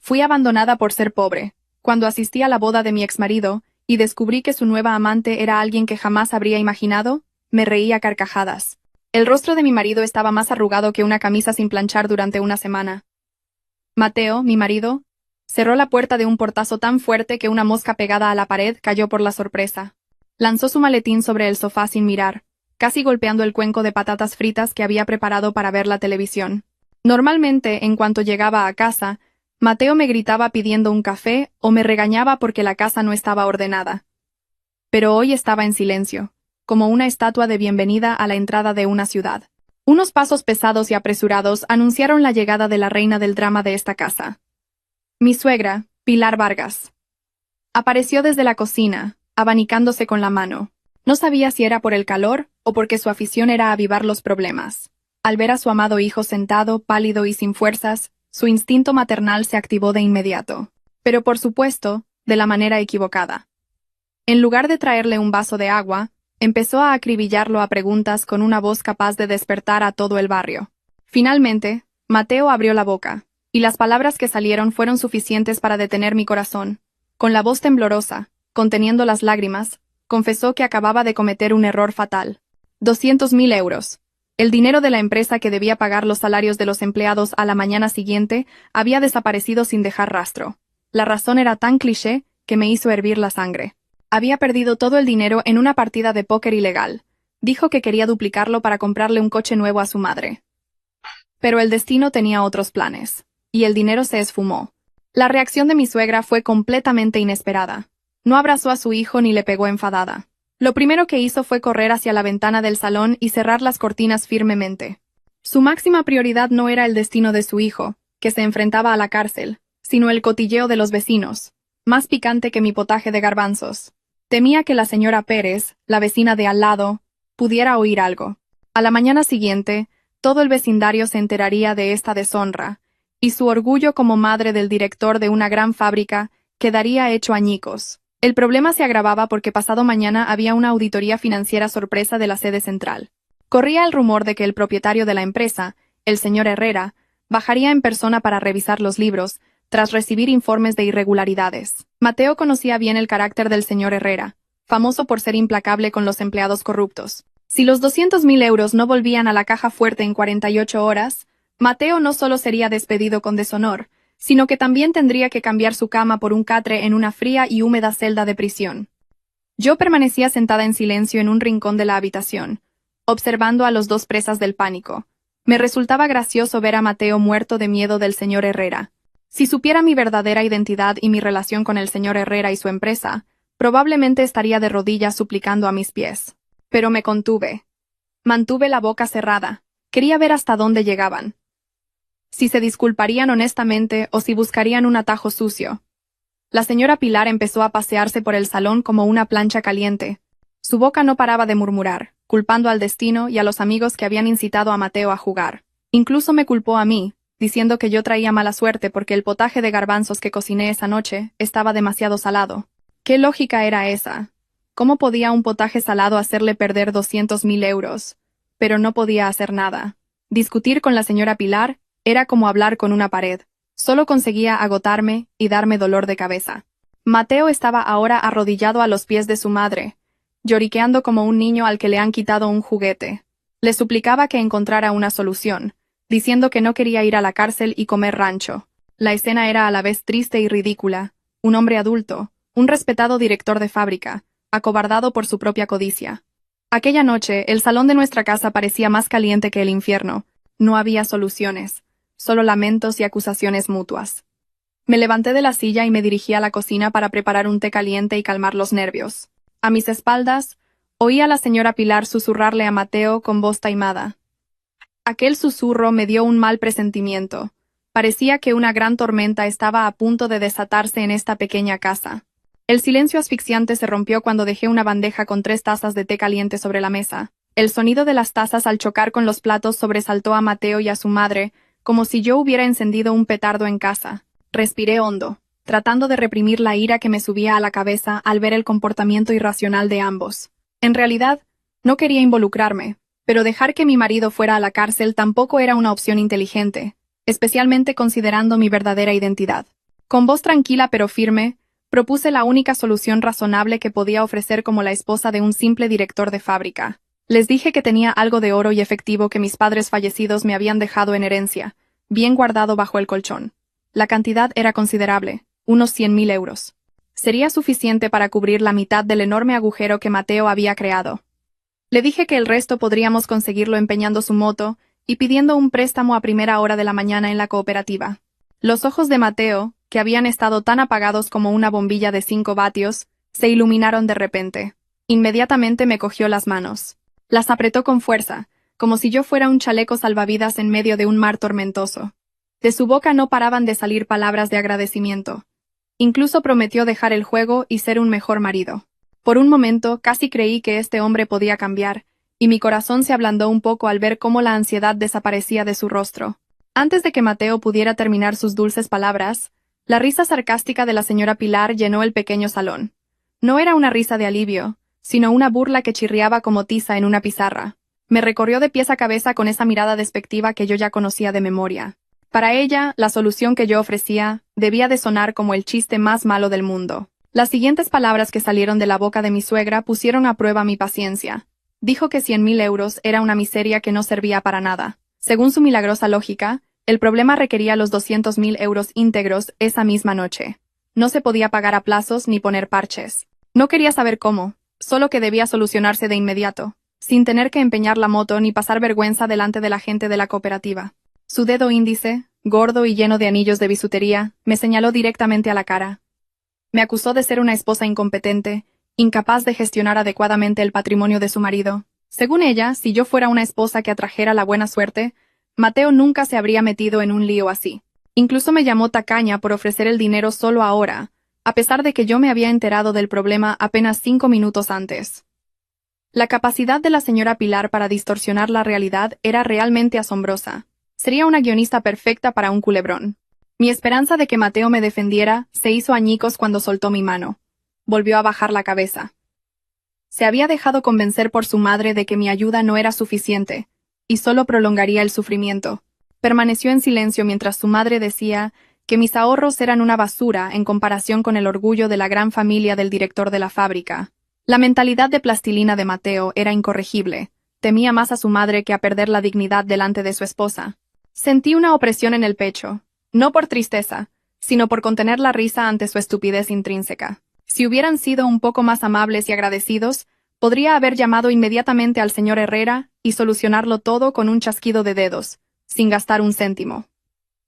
Fui abandonada por ser pobre. Cuando asistí a la boda de mi exmarido, y descubrí que su nueva amante era alguien que jamás habría imaginado, me reí a carcajadas. El rostro de mi marido estaba más arrugado que una camisa sin planchar durante una semana. Mateo, mi marido, cerró la puerta de un portazo tan fuerte que una mosca pegada a la pared cayó por la sorpresa. Lanzó su maletín sobre el sofá sin mirar, casi golpeando el cuenco de patatas fritas que había preparado para ver la televisión. Normalmente, en cuanto llegaba a casa, Mateo me gritaba pidiendo un café o me regañaba porque la casa no estaba ordenada. Pero hoy estaba en silencio, como una estatua de bienvenida a la entrada de una ciudad. Unos pasos pesados y apresurados anunciaron la llegada de la reina del drama de esta casa. Mi suegra, Pilar Vargas. Apareció desde la cocina, abanicándose con la mano. No sabía si era por el calor o porque su afición era avivar los problemas. Al ver a su amado hijo sentado, pálido y sin fuerzas, su instinto maternal se activó de inmediato. Pero por supuesto, de la manera equivocada. En lugar de traerle un vaso de agua, empezó a acribillarlo a preguntas con una voz capaz de despertar a todo el barrio. Finalmente, Mateo abrió la boca, y las palabras que salieron fueron suficientes para detener mi corazón. Con la voz temblorosa, conteniendo las lágrimas, confesó que acababa de cometer un error fatal. 200.000 euros. El dinero de la empresa que debía pagar los salarios de los empleados a la mañana siguiente había desaparecido sin dejar rastro. La razón era tan cliché que me hizo hervir la sangre. Había perdido todo el dinero en una partida de póker ilegal. Dijo que quería duplicarlo para comprarle un coche nuevo a su madre. Pero el destino tenía otros planes, y el dinero se esfumó. La reacción de mi suegra fue completamente inesperada. No abrazó a su hijo ni le pegó enfadada. Lo primero que hizo fue correr hacia la ventana del salón y cerrar las cortinas firmemente. Su máxima prioridad no era el destino de su hijo, que se enfrentaba a la cárcel, sino el cotilleo de los vecinos, más picante que mi potaje de garbanzos. Temía que la señora Pérez, la vecina de al lado, pudiera oír algo. A la mañana siguiente, todo el vecindario se enteraría de esta deshonra, y su orgullo como madre del director de una gran fábrica quedaría hecho añicos. El problema se agravaba porque pasado mañana había una auditoría financiera sorpresa de la sede central. Corría el rumor de que el propietario de la empresa, el señor Herrera, bajaría en persona para revisar los libros, tras recibir informes de irregularidades. Mateo conocía bien el carácter del señor Herrera, famoso por ser implacable con los empleados corruptos. Si los 200.000 euros no volvían a la caja fuerte en 48 horas, Mateo no solo sería despedido con deshonor, sino que también tendría que cambiar su cama por un catre en una fría y húmeda celda de prisión. Yo permanecía sentada en silencio en un rincón de la habitación, observando a los dos presas del pánico. Me resultaba gracioso ver a Mateo muerto de miedo del señor Herrera. Si supiera mi verdadera identidad y mi relación con el señor Herrera y su empresa, probablemente estaría de rodillas suplicando a mis pies. Pero me contuve. Mantuve la boca cerrada. Quería ver hasta dónde llegaban. Si se disculparían honestamente o si buscarían un atajo sucio. La señora Pilar empezó a pasearse por el salón como una plancha caliente. Su boca no paraba de murmurar, culpando al destino y a los amigos que habían incitado a Mateo a jugar. Incluso me culpó a mí, diciendo que yo traía mala suerte porque el potaje de garbanzos que cociné esa noche estaba demasiado salado. ¿Qué lógica era esa? ¿Cómo podía un potaje salado hacerle perder 200.000 euros? Pero no podía hacer nada. Discutir con la señora Pilar era como hablar con una pared. Solo conseguía agotarme y darme dolor de cabeza. Mateo estaba ahora arrodillado a los pies de su madre, lloriqueando como un niño al que le han quitado un juguete. Le suplicaba que encontrara una solución, diciendo que no quería ir a la cárcel y comer rancho. La escena era a la vez triste y ridícula. Un hombre adulto, un respetado director de fábrica, acobardado por su propia codicia. Aquella noche, el salón de nuestra casa parecía más caliente que el infierno. No había soluciones, solo lamentos y acusaciones mutuas. Me levanté de la silla y me dirigí a la cocina para preparar un té caliente y calmar los nervios. A mis espaldas, oí a la señora Pilar susurrarle a Mateo con voz taimada. Aquel susurro me dio un mal presentimiento. Parecía que una gran tormenta estaba a punto de desatarse en esta pequeña casa. El silencio asfixiante se rompió cuando dejé una bandeja con 3 tazas de té caliente sobre la mesa. El sonido de las tazas al chocar con los platos sobresaltó a Mateo y a su madre, como si yo hubiera encendido un petardo en casa. Respiré hondo, tratando de reprimir la ira que me subía a la cabeza al ver el comportamiento irracional de ambos. En realidad, no quería involucrarme, pero dejar que mi marido fuera a la cárcel tampoco era una opción inteligente, especialmente considerando mi verdadera identidad. Con voz tranquila pero firme, propuse la única solución razonable que podía ofrecer como la esposa de un simple director de fábrica. Les dije que tenía algo de oro y efectivo que mis padres fallecidos me habían dejado en herencia, bien guardado bajo el colchón. La cantidad era considerable, unos 100.000 euros. Sería suficiente para cubrir la mitad del enorme agujero que Mateo había creado. Le dije que el resto podríamos conseguirlo empeñando su moto y pidiendo un préstamo a primera hora de la mañana en la cooperativa. Los ojos de Mateo, que habían estado tan apagados como una bombilla de 5 vatios, se iluminaron de repente. Inmediatamente me cogió las manos. Las apretó con fuerza, como si yo fuera un chaleco salvavidas en medio de un mar tormentoso. De su boca no paraban de salir palabras de agradecimiento. Incluso prometió dejar el juego y ser un mejor marido. Por un momento casi creí que este hombre podía cambiar, y mi corazón se ablandó un poco al ver cómo la ansiedad desaparecía de su rostro. Antes de que Mateo pudiera terminar sus dulces palabras, la risa sarcástica de la señora Pilar llenó el pequeño salón. No era una risa de alivio, sino una burla que chirriaba como tiza en una pizarra. Me recorrió de pies a cabeza con esa mirada despectiva que yo ya conocía de memoria. Para ella, la solución que yo ofrecía debía de sonar como el chiste más malo del mundo. Las siguientes palabras que salieron de la boca de mi suegra pusieron a prueba mi paciencia. Dijo que 100.000 euros era una miseria que no servía para nada. Según su milagrosa lógica, el problema requería los 200.000 euros íntegros esa misma noche. No se podía pagar a plazos ni poner parches. No quería saber cómo, solo que debía solucionarse de inmediato, sin tener que empeñar la moto ni pasar vergüenza delante de la gente de la cooperativa. Su dedo índice, gordo y lleno de anillos de bisutería, me señaló directamente a la cara. Me acusó de ser una esposa incompetente, incapaz de gestionar adecuadamente el patrimonio de su marido. Según ella, si yo fuera una esposa que atrajera la buena suerte, Mateo nunca se habría metido en un lío así. Incluso me llamó tacaña por ofrecer el dinero solo ahora, a pesar de que yo me había enterado del problema apenas 5 minutos antes. La capacidad de la señora Pilar para distorsionar la realidad era realmente asombrosa. Sería una guionista perfecta para un culebrón. Mi esperanza de que Mateo me defendiera se hizo añicos cuando soltó mi mano. Volvió a bajar la cabeza. Se había dejado convencer por su madre de que mi ayuda no era suficiente, y solo prolongaría el sufrimiento. Permaneció en silencio mientras su madre decía que mis ahorros eran una basura en comparación con el orgullo de la gran familia del director de la fábrica. La mentalidad de plastilina de Mateo era incorregible. Temía más a su madre que a perder la dignidad delante de su esposa. Sentí una opresión en el pecho, no por tristeza, sino por contener la risa ante su estupidez intrínseca. Si hubieran sido un poco más amables y agradecidos, podría haber llamado inmediatamente al señor Herrera y solucionarlo todo con un chasquido de dedos, sin gastar un céntimo.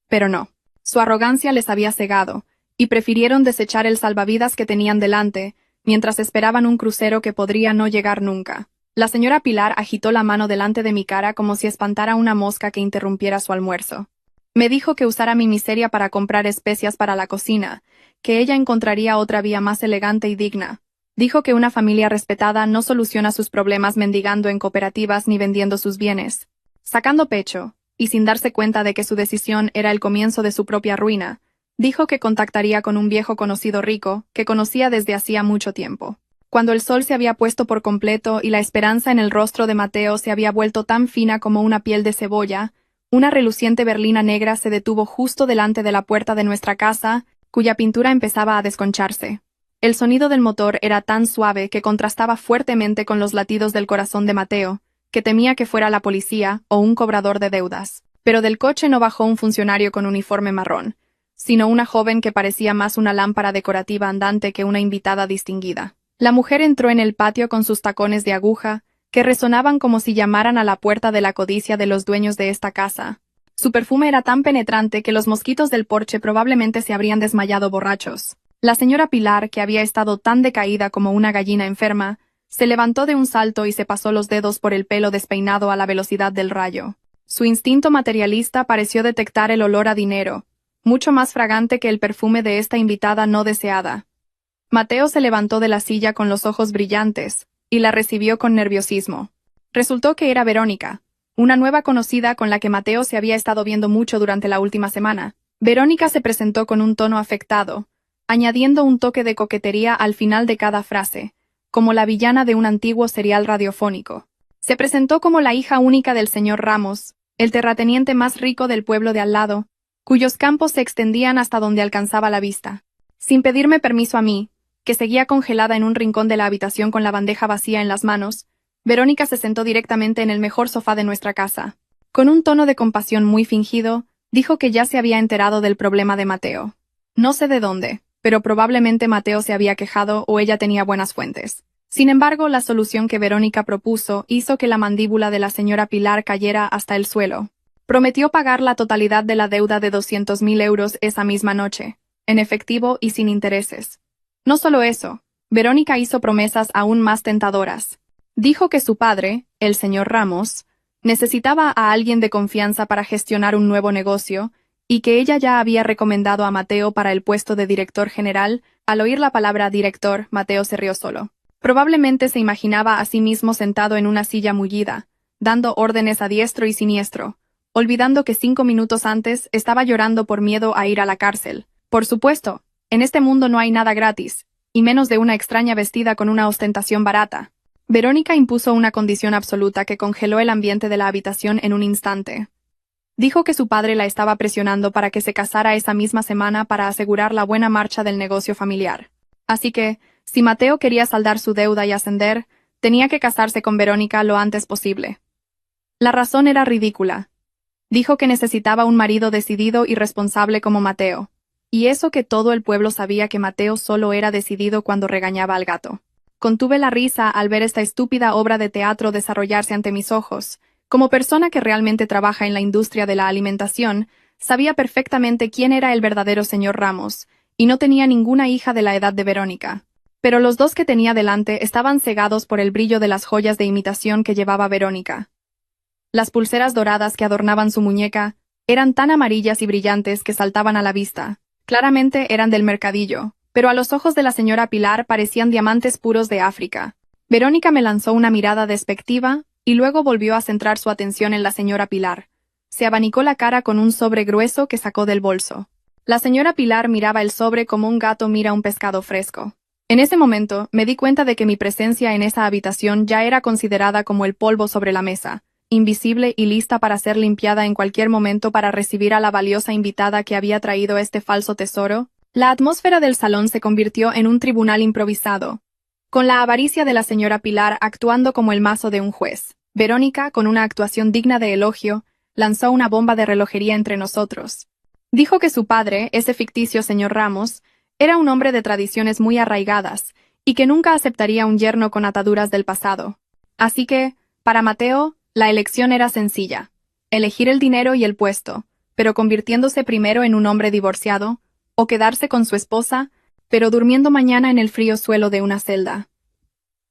Pero no. Su arrogancia les había cegado, y prefirieron desechar el salvavidas que tenían delante, mientras esperaban un crucero que podría no llegar nunca. La señora Pilar agitó la mano delante de mi cara como si espantara una mosca que interrumpiera su almuerzo. Me dijo que usara mi miseria para comprar especias para la cocina, que ella encontraría otra vía más elegante y digna. Dijo que una familia respetada no soluciona sus problemas mendigando en cooperativas ni vendiendo sus bienes. Sacando pecho, y sin darse cuenta de que su decisión era el comienzo de su propia ruina, dijo que contactaría con un viejo conocido rico, que conocía desde hacía mucho tiempo. Cuando el sol se había puesto por completo y la esperanza en el rostro de Mateo se había vuelto tan fina como una piel de cebolla, una reluciente berlina negra se detuvo justo delante de la puerta de nuestra casa, cuya pintura empezaba a desconcharse. El sonido del motor era tan suave que contrastaba fuertemente con los latidos del corazón de Mateo, que temía que fuera la policía o un cobrador de deudas. Pero del coche no bajó un funcionario con uniforme marrón, sino una joven que parecía más una lámpara decorativa andante que una invitada distinguida. La mujer entró en el patio con sus tacones de aguja, que resonaban como si llamaran a la puerta de la codicia de los dueños de esta casa. Su perfume era tan penetrante que los mosquitos del porche probablemente se habrían desmayado borrachos. La señora Pilar, que había estado tan decaída como una gallina enferma, se levantó de un salto y se pasó los dedos por el pelo despeinado a la velocidad del rayo. Su instinto materialista pareció detectar el olor a dinero, mucho más fragante que el perfume de esta invitada no deseada. Mateo se levantó de la silla con los ojos brillantes, y la recibió con nerviosismo. Resultó que era Verónica, una nueva conocida con la que Mateo se había estado viendo mucho durante la última semana. Verónica se presentó con un tono afectado, añadiendo un toque de coquetería al final de cada frase, como la villana de un antiguo serial radiofónico. Se presentó como la hija única del señor Ramos, el terrateniente más rico del pueblo de al lado, cuyos campos se extendían hasta donde alcanzaba la vista. Sin pedirme permiso a mí, que seguía congelada en un rincón de la habitación con la bandeja vacía en las manos, Verónica se sentó directamente en el mejor sofá de nuestra casa. Con un tono de compasión muy fingido, dijo que ya se había enterado del problema de Mateo. No sé de dónde, pero probablemente Mateo se había quejado o ella tenía buenas fuentes. Sin embargo, la solución que Verónica propuso hizo que la mandíbula de la señora Pilar cayera hasta el suelo. Prometió pagar la totalidad de la deuda de 200.000 euros esa misma noche, en efectivo y sin intereses. No solo eso, Verónica hizo promesas aún más tentadoras. Dijo que su padre, el señor Ramos, necesitaba a alguien de confianza para gestionar un nuevo negocio, y que ella ya había recomendado a Mateo para el puesto de director general. Al oír la palabra director, Mateo se rió solo. Probablemente se imaginaba a sí mismo sentado en una silla mullida, dando órdenes a diestro y siniestro, olvidando que 5 minutos antes estaba llorando por miedo a ir a la cárcel. Por supuesto, en este mundo no hay nada gratis, y menos de una extraña vestida con una ostentación barata. Verónica impuso una condición absoluta que congeló el ambiente de la habitación en un instante. Dijo que su padre la estaba presionando para que se casara esa misma semana para asegurar la buena marcha del negocio familiar. Así que, si Mateo quería saldar su deuda y ascender, tenía que casarse con Verónica lo antes posible. La razón era ridícula. Dijo que necesitaba un marido decidido y responsable como Mateo. Y eso que todo el pueblo sabía que Mateo solo era decidido cuando regañaba al gato. Contuve la risa al ver esta estúpida obra de teatro desarrollarse ante mis ojos. Como persona que realmente trabaja en la industria de la alimentación, sabía perfectamente quién era el verdadero señor Ramos, y no tenía ninguna hija de la edad de Verónica. Pero los dos que tenía delante estaban cegados por el brillo de las joyas de imitación que llevaba Verónica. Las pulseras doradas que adornaban su muñeca eran tan amarillas y brillantes que saltaban a la vista. Claramente eran del mercadillo, pero a los ojos de la señora Pilar parecían diamantes puros de África. Verónica me lanzó una mirada despectiva, y luego volvió a centrar su atención en la señora Pilar. Se abanicó la cara con un sobre grueso que sacó del bolso. La señora Pilar miraba el sobre como un gato mira un pescado fresco. En ese momento, me di cuenta de que mi presencia en esa habitación ya era considerada como el polvo sobre la mesa, invisible y lista para ser limpiada en cualquier momento para recibir a la valiosa invitada que había traído este falso tesoro. La atmósfera del salón se convirtió en un tribunal improvisado, con la avaricia de la señora Pilar actuando como el mazo de un juez. Verónica, con una actuación digna de elogio, lanzó una bomba de relojería entre nosotros. Dijo que su padre, ese ficticio señor Ramos, era un hombre de tradiciones muy arraigadas, y que nunca aceptaría un yerno con ataduras del pasado. Así que, para Mateo, la elección era sencilla: elegir el dinero y el puesto, pero convirtiéndose primero en un hombre divorciado, o quedarse con su esposa, pero durmiendo mañana en el frío suelo de una celda.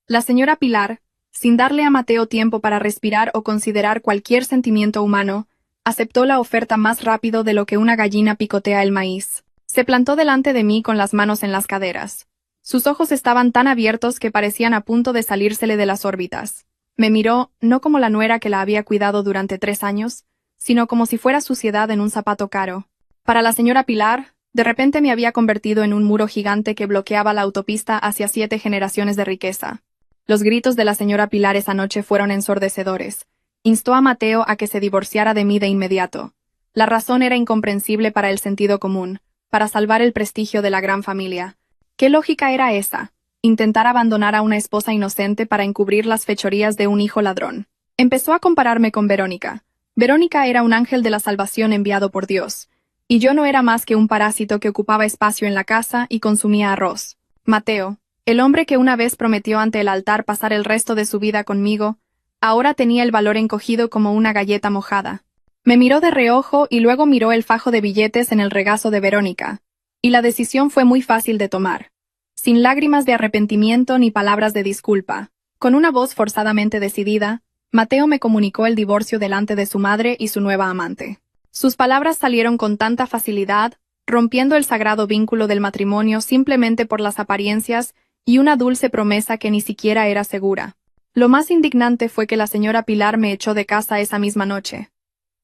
La señora Pilar, sin darle a Mateo tiempo para respirar o considerar cualquier sentimiento humano, aceptó la oferta más rápido de lo que una gallina picotea el maíz. Se plantó delante de mí con las manos en las caderas. Sus ojos estaban tan abiertos que parecían a punto de salírsele de las órbitas. Me miró, no como la nuera que la había cuidado durante 3 años, sino como si fuera suciedad en un zapato caro. Para la señora Pilar, de repente me había convertido en un muro gigante que bloqueaba la autopista hacia 7 generaciones de riqueza. Los gritos de la señora Pilar esa noche fueron ensordecedores. Instó a Mateo a que se divorciara de mí de inmediato. La razón era incomprensible para el sentido común, para salvar el prestigio de la gran familia. ¿Qué lógica era esa? Intentar abandonar a una esposa inocente para encubrir las fechorías de un hijo ladrón. Empezó a compararme con Verónica. Verónica era un ángel de la salvación enviado por Dios, y yo no era más que un parásito que ocupaba espacio en la casa y consumía arroz. Mateo, el hombre que una vez prometió ante el altar pasar el resto de su vida conmigo, ahora tenía el valor encogido como una galleta mojada. Me miró de reojo y luego miró el fajo de billetes en el regazo de Verónica, y la decisión fue muy fácil de tomar. Sin lágrimas de arrepentimiento ni palabras de disculpa, con una voz forzadamente decidida, Mateo me comunicó el divorcio delante de su madre y su nueva amante. Sus palabras salieron con tanta facilidad, rompiendo el sagrado vínculo del matrimonio simplemente por las apariencias y una dulce promesa que ni siquiera era segura. Lo más indignante fue que la señora Pilar me echó de casa esa misma noche.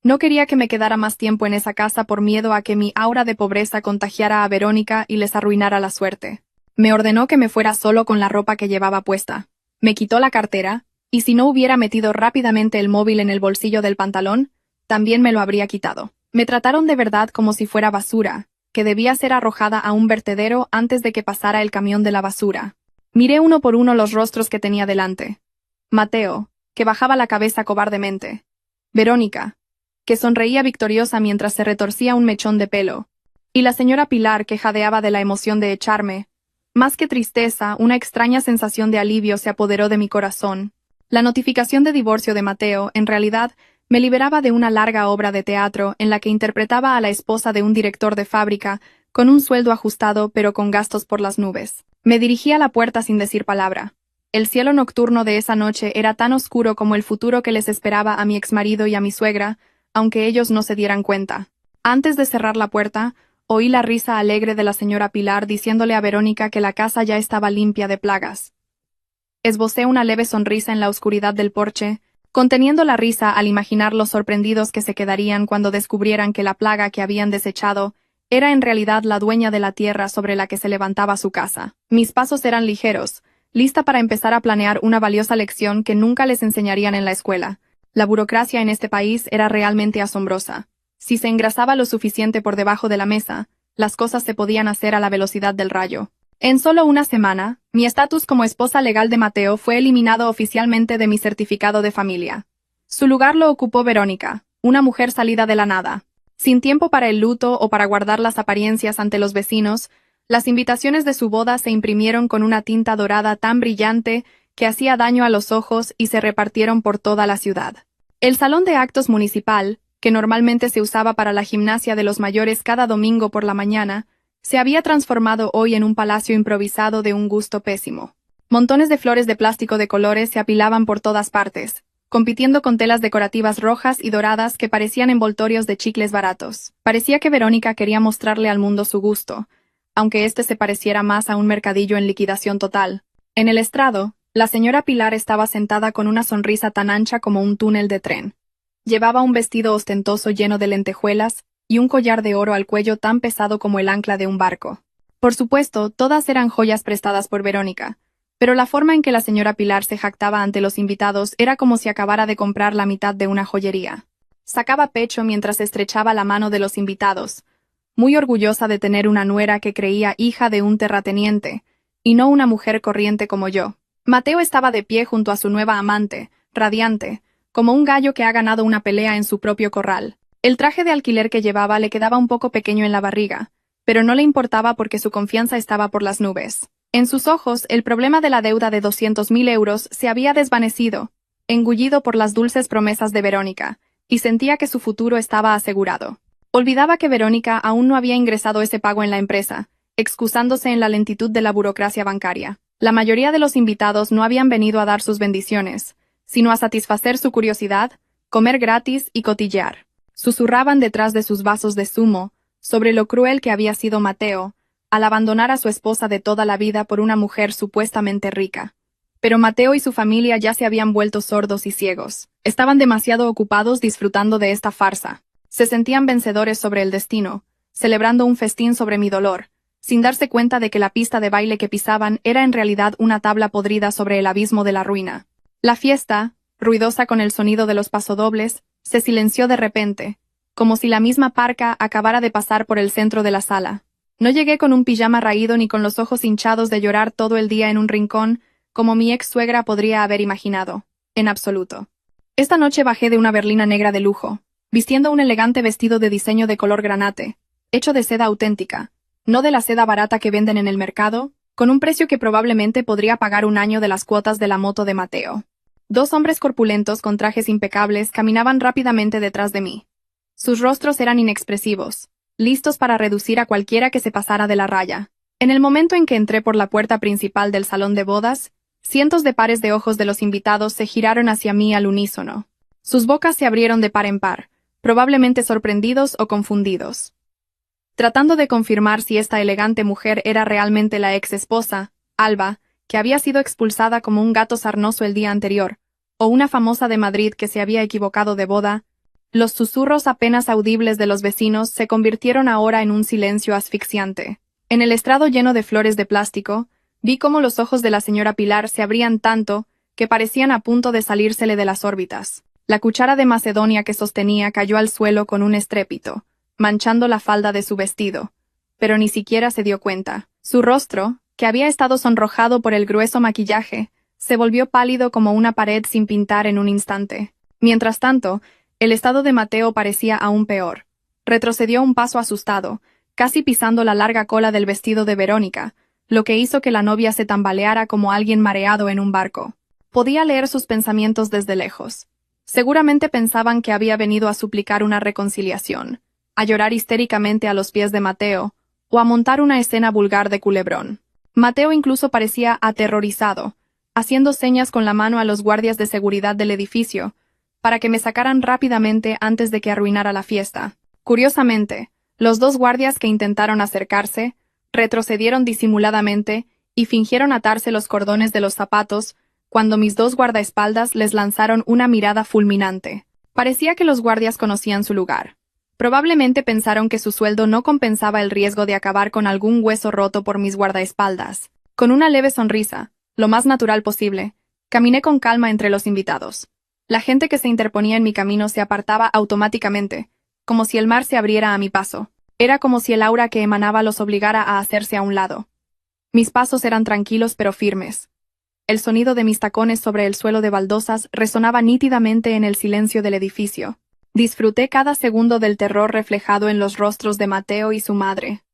No quería que me quedara más tiempo en esa casa por miedo a que mi aura de pobreza contagiara a Verónica y les arruinara la suerte. Me ordenó que me fuera solo con la ropa que llevaba puesta. Me quitó la cartera, y si no hubiera metido rápidamente el móvil en el bolsillo del pantalón, también me lo habría quitado. Me trataron de verdad como si fuera basura, que debía ser arrojada a un vertedero antes de que pasara el camión de la basura. Miré uno por uno los rostros que tenía delante. Mateo, que bajaba la cabeza cobardemente. Verónica, que sonreía victoriosa mientras se retorcía un mechón de pelo. Y la señora Pilar, que jadeaba de la emoción de echarme. Más que tristeza, una extraña sensación de alivio se apoderó de mi corazón. La notificación de divorcio de Mateo, en realidad, me liberaba de una larga obra de teatro en la que interpretaba a la esposa de un director de fábrica, con un sueldo ajustado pero con gastos por las nubes. Me dirigí a la puerta sin decir palabra. El cielo nocturno de esa noche era tan oscuro como el futuro que les esperaba a mi exmarido y a mi suegra, aunque ellos no se dieran cuenta. Antes de cerrar la puerta, oí la risa alegre de la señora Pilar diciéndole a Verónica que la casa ya estaba limpia de plagas. Esbocé una leve sonrisa en la oscuridad del porche, conteniendo la risa al imaginar los sorprendidos que se quedarían cuando descubrieran que la plaga que habían desechado era en realidad la dueña de la tierra sobre la que se levantaba su casa. Mis pasos eran ligeros, lista para empezar a planear una valiosa lección que nunca les enseñarían en la escuela. La burocracia en este país era realmente asombrosa. Si se engrasaba lo suficiente por debajo de la mesa, las cosas se podían hacer a la velocidad del rayo. En solo una semana, mi estatus como esposa legal de Mateo fue eliminado oficialmente de mi certificado de familia. Su lugar lo ocupó Verónica, una mujer salida de la nada. Sin tiempo para el luto o para guardar las apariencias ante los vecinos, las invitaciones de su boda se imprimieron con una tinta dorada tan brillante que hacía daño a los ojos y se repartieron por toda la ciudad. El salón de actos municipal, que normalmente se usaba para la gimnasia de los mayores cada domingo por la mañana, se había transformado hoy en un palacio improvisado de un gusto pésimo. Montones de flores de plástico de colores se apilaban por todas partes, compitiendo con telas decorativas rojas y doradas que parecían envoltorios de chicles baratos. Parecía que Verónica quería mostrarle al mundo su gusto, aunque éste se pareciera más a un mercadillo en liquidación total. En el estrado, la señora Pilar estaba sentada con una sonrisa tan ancha como un túnel de tren. Llevaba un vestido ostentoso lleno de lentejuelas y un collar de oro al cuello tan pesado como el ancla de un barco. Por supuesto, todas eran joyas prestadas por Verónica, pero la forma en que la señora Pilar se jactaba ante los invitados era como si acabara de comprar la mitad de una joyería. Sacaba pecho mientras estrechaba la mano de los invitados, muy orgullosa de tener una nuera que creía hija de un terrateniente, y no una mujer corriente como yo. Mateo estaba de pie junto a su nueva amante, radiante, como un gallo que ha ganado una pelea en su propio corral. El traje de alquiler que llevaba le quedaba un poco pequeño en la barriga, pero no le importaba porque su confianza estaba por las nubes. En sus ojos, el problema de la deuda de 200.000 euros se había desvanecido, engullido por las dulces promesas de Verónica, y sentía que su futuro estaba asegurado. Olvidaba que Verónica aún no había ingresado ese pago en la empresa, excusándose en la lentitud de la burocracia bancaria. La mayoría de los invitados no habían venido a dar sus bendiciones, sino a satisfacer su curiosidad, comer gratis y cotillear. Susurraban detrás de sus vasos de zumo sobre lo cruel que había sido Mateo al abandonar a su esposa de toda la vida por una mujer supuestamente rica. Pero Mateo y su familia ya se habían vuelto sordos y ciegos. Estaban demasiado ocupados disfrutando de esta farsa. Se sentían vencedores sobre el destino, celebrando un festín sobre mi dolor, sin darse cuenta de que la pista de baile que pisaban era en realidad una tabla podrida sobre el abismo de la ruina. La fiesta, ruidosa con el sonido de los pasodobles, se silenció de repente, como si la misma parca acabara de pasar por el centro de la sala. No llegué con un pijama raído ni con los ojos hinchados de llorar todo el día en un rincón, como mi ex suegra podría haber imaginado. En absoluto. Esta noche bajé de una berlina negra de lujo, vistiendo un elegante vestido de diseño de color granate, hecho de seda auténtica, no de la seda barata que venden en el mercado, con un precio que probablemente podría pagar un año de las cuotas de la moto de Mateo. Dos hombres corpulentos con trajes impecables caminaban rápidamente detrás de mí. Sus rostros eran inexpresivos, listos para reducir a cualquiera que se pasara de la raya. En el momento en que entré por la puerta principal del salón de bodas, cientos de pares de ojos de los invitados se giraron hacia mí al unísono. Sus bocas se abrieron de par en par, probablemente sorprendidos o confundidos. Tratando de confirmar si esta elegante mujer era realmente la ex esposa, Alba, que había sido expulsada como un gato sarnoso el día anterior, o una famosa de Madrid que se había equivocado de boda, los susurros apenas audibles de los vecinos se convirtieron ahora en un silencio asfixiante. En el estrado lleno de flores de plástico, vi cómo los ojos de la señora Pilar se abrían tanto que parecían a punto de salírsele de las órbitas. La cuchara de Macedonia que sostenía cayó al suelo con un estrépito, manchando la falda de su vestido, pero ni siquiera se dio cuenta. Su rostro, que había estado sonrojado por el grueso maquillaje, se volvió pálido como una pared sin pintar en un instante. Mientras tanto, el estado de Mateo parecía aún peor. Retrocedió un paso asustado, casi pisando la larga cola del vestido de Verónica, lo que hizo que la novia se tambaleara como alguien mareado en un barco. Podía leer sus pensamientos desde lejos. Seguramente pensaban que había venido a suplicar una reconciliación, a llorar histéricamente a los pies de Mateo, o a montar una escena vulgar de culebrón. Mateo incluso parecía aterrorizado, haciendo señas con la mano a los guardias de seguridad del edificio, para que me sacaran rápidamente antes de que arruinara la fiesta. Curiosamente, los dos guardias que intentaron acercarse, retrocedieron disimuladamente y fingieron atarse los cordones de los zapatos, cuando mis dos guardaespaldas les lanzaron una mirada fulminante. Parecía que los guardias conocían su lugar. Probablemente pensaron que su sueldo no compensaba el riesgo de acabar con algún hueso roto por mis guardaespaldas. Con una leve sonrisa, lo más natural posible, caminé con calma entre los invitados. La gente que se interponía en mi camino se apartaba automáticamente, como si el mar se abriera a mi paso. Era como si el aura que emanaba los obligara a hacerse a un lado. Mis pasos eran tranquilos pero firmes. El sonido de mis tacones sobre el suelo de baldosas resonaba nítidamente en el silencio del edificio. Disfruté cada segundo del terror reflejado en los rostros de Mateo y su madre.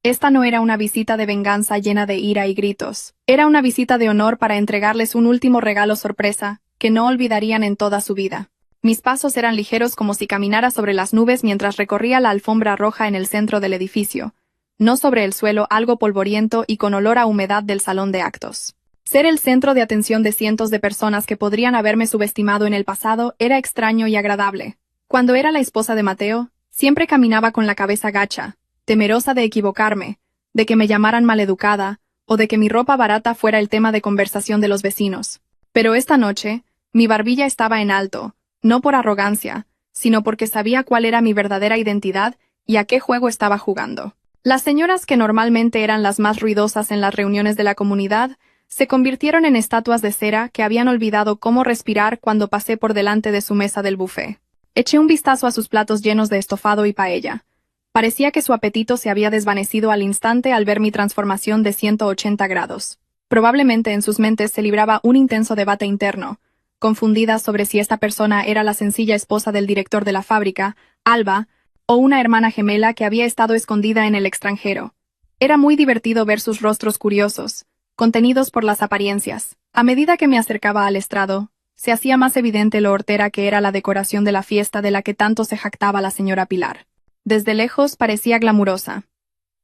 Esta no era una visita de venganza llena de ira y gritos. Era una visita de honor para entregarles un último regalo sorpresa, que no olvidarían en toda su vida. Mis pasos eran ligeros como si caminara sobre las nubes mientras recorría la alfombra roja en el centro del edificio, no sobre el suelo algo polvoriento y con olor a humedad del salón de actos. Ser el centro de atención de cientos de personas que podrían haberme subestimado en el pasado era extraño y agradable. Cuando era la esposa de Mateo, siempre caminaba con la cabeza gacha, temerosa de equivocarme, de que me llamaran maleducada, o de que mi ropa barata fuera el tema de conversación de los vecinos. Pero esta noche, mi barbilla estaba en alto, no por arrogancia, sino porque sabía cuál era mi verdadera identidad y a qué juego estaba jugando. Las señoras que normalmente eran las más ruidosas en las reuniones de la comunidad, se convirtieron en estatuas de cera que habían olvidado cómo respirar cuando pasé por delante de su mesa del buffet. Eché un vistazo a sus platos llenos de estofado y paella. Parecía que su apetito se había desvanecido al instante al ver mi transformación de 180 grados. Probablemente en sus mentes se libraba un intenso debate interno, confundidas sobre si esta persona era la sencilla esposa del director de la fábrica, Alba, o una hermana gemela que había estado escondida en el extranjero. Era muy divertido ver sus rostros curiosos, contenidos por las apariencias. A medida que me acercaba al estrado, se hacía más evidente lo hortera que era la decoración de la fiesta de la que tanto se jactaba la señora Pilar. Desde lejos parecía glamurosa,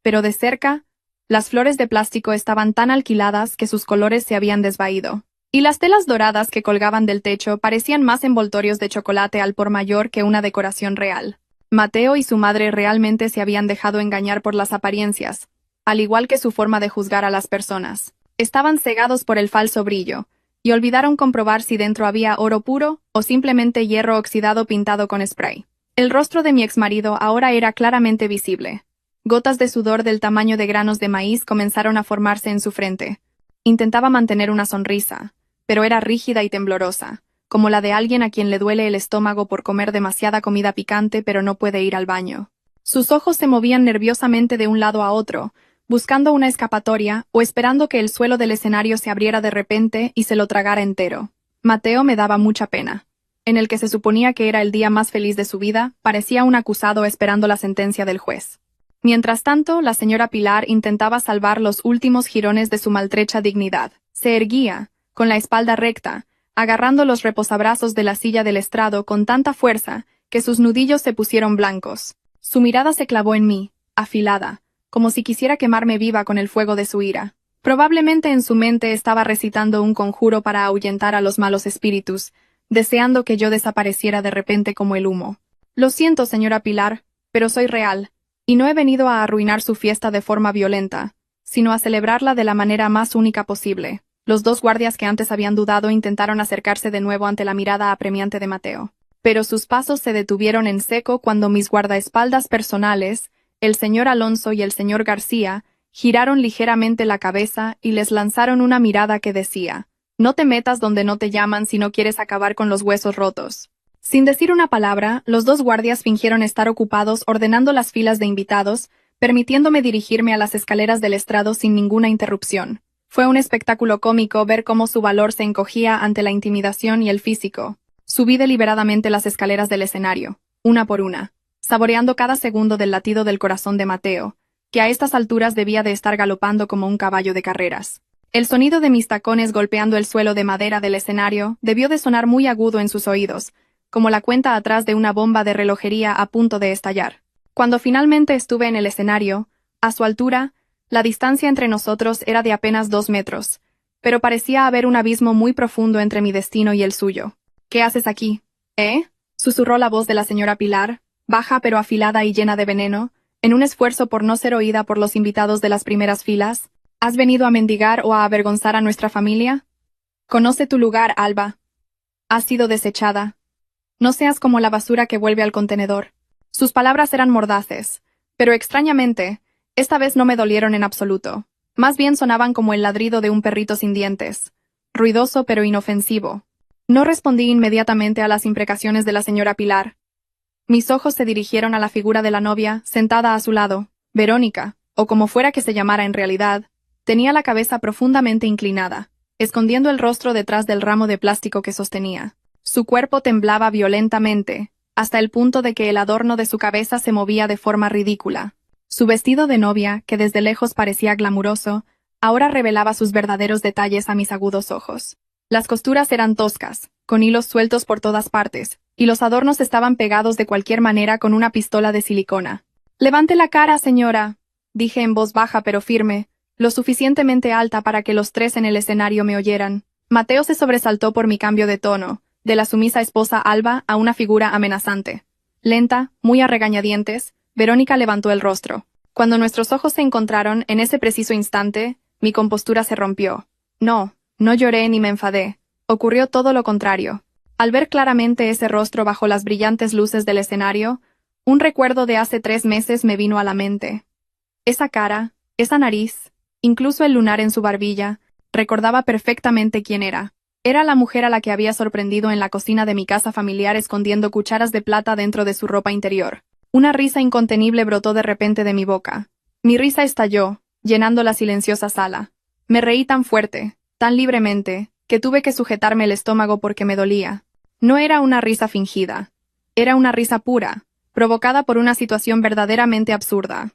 pero de cerca, las flores de plástico estaban tan alquiladas que sus colores se habían desvaído, y las telas doradas que colgaban del techo parecían más envoltorios de chocolate al por mayor que una decoración real. Mateo y su madre realmente se habían dejado engañar por las apariencias, al igual que su forma de juzgar a las personas. Estaban cegados por el falso brillo, y olvidaron comprobar si dentro había oro puro o simplemente hierro oxidado pintado con spray. El rostro de mi exmarido ahora era claramente visible. Gotas de sudor del tamaño de granos de maíz comenzaron a formarse en su frente. Intentaba mantener una sonrisa, pero era rígida y temblorosa, como la de alguien a quien le duele el estómago por comer demasiada comida picante pero no puede ir al baño. Sus ojos se movían nerviosamente de un lado a otro, buscando una escapatoria o esperando que el suelo del escenario se abriera de repente y se lo tragara entero. Mateo me daba mucha pena. En el que se suponía que era el día más feliz de su vida, parecía un acusado esperando la sentencia del juez. Mientras tanto, la señora Pilar intentaba salvar los últimos jirones de su maltrecha dignidad. Se erguía, con la espalda recta, agarrando los reposabrazos de la silla del estrado con tanta fuerza que sus nudillos se pusieron blancos. Su mirada se clavó en mí, afilada, como si quisiera quemarme viva con el fuego de su ira. Probablemente en su mente estaba recitando un conjuro para ahuyentar a los malos espíritus, deseando que yo desapareciera de repente como el humo. Lo siento, señora Pilar, pero soy real, y no he venido a arruinar su fiesta de forma violenta, sino a celebrarla de la manera más única posible. Los dos guardias que antes habían dudado intentaron acercarse de nuevo ante la mirada apremiante de Mateo, pero sus pasos se detuvieron en seco cuando mis guardaespaldas personales, el señor Alonso y el señor García, giraron ligeramente la cabeza y les lanzaron una mirada que decía: «No te metas donde no te llaman si no quieres acabar con los huesos rotos». Sin decir una palabra, los dos guardias fingieron estar ocupados ordenando las filas de invitados, permitiéndome dirigirme a las escaleras del estrado sin ninguna interrupción. Fue un espectáculo cómico ver cómo su valor se encogía ante la intimidación y el físico. Subí deliberadamente las escaleras del escenario, una por una, saboreando cada segundo del latido del corazón de Mateo, que a estas alturas debía de estar galopando como un caballo de carreras. El sonido de mis tacones golpeando el suelo de madera del escenario debió de sonar muy agudo en sus oídos, como la cuenta atrás de una bomba de relojería a punto de estallar. Cuando finalmente estuve en el escenario, a su altura, la distancia entre nosotros era de apenas 2 metros, pero parecía haber un abismo muy profundo entre mi destino y el suyo. ¿Qué haces aquí? Susurró la voz de la señora Pilar, baja pero afilada y llena de veneno, en un esfuerzo por no ser oída por los invitados de las primeras filas. ¿Has venido a mendigar o a avergonzar a nuestra familia? Conoce tu lugar, Alba. Has sido desechada. No seas como la basura que vuelve al contenedor. Sus palabras eran mordaces, pero extrañamente, esta vez no me dolieron en absoluto. Más bien sonaban como el ladrido de un perrito sin dientes, ruidoso pero inofensivo. No respondí inmediatamente a las imprecaciones de la señora Pilar. Mis ojos se dirigieron a la figura de la novia, sentada a su lado. Verónica, o como fuera que se llamara en realidad, tenía la cabeza profundamente inclinada, escondiendo el rostro detrás del ramo de plástico que sostenía. Su cuerpo temblaba violentamente, hasta el punto de que el adorno de su cabeza se movía de forma ridícula. Su vestido de novia, que desde lejos parecía glamuroso, ahora revelaba sus verdaderos detalles a mis agudos ojos. Las costuras eran toscas, con hilos sueltos por todas partes, y los adornos estaban pegados de cualquier manera con una pistola de silicona. «Levante la cara, señora», dije en voz baja pero firme, lo suficientemente alta para que los tres en el escenario me oyeran. Mateo se sobresaltó por mi cambio de tono, de la sumisa esposa Alba a una figura amenazante. Lenta, muy a regañadientes, Verónica levantó el rostro. Cuando nuestros ojos se encontraron en ese preciso instante, mi compostura se rompió. No lloré ni me enfadé. Ocurrió todo lo contrario. Al ver claramente ese rostro bajo las brillantes luces del escenario, un recuerdo de hace 3 meses me vino a la mente. Esa cara, esa nariz, incluso el lunar en su barbilla, recordaba perfectamente quién era. Era la mujer a la que había sorprendido en la cocina de mi casa familiar escondiendo cucharas de plata dentro de su ropa interior. Una risa incontenible brotó de repente de mi boca. Mi risa estalló, llenando la silenciosa sala. Me reí tan fuerte, tan libremente, que tuve que sujetarme el estómago porque me dolía. No era una risa fingida. Era una risa pura, provocada por una situación verdaderamente absurda.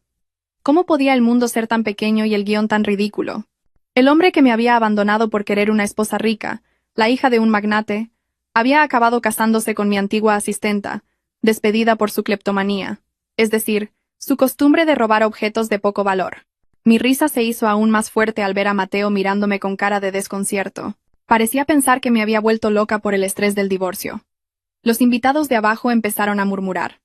¿Cómo podía el mundo ser tan pequeño y el guión tan ridículo? El hombre que me había abandonado por querer una esposa rica, la hija de un magnate, había acabado casándose con mi antigua asistenta, despedida por su cleptomanía, es decir, su costumbre de robar objetos de poco valor. Mi risa se hizo aún más fuerte al ver a Mateo mirándome con cara de desconcierto. Parecía pensar que me había vuelto loca por el estrés del divorcio. Los invitados de abajo empezaron a murmurar.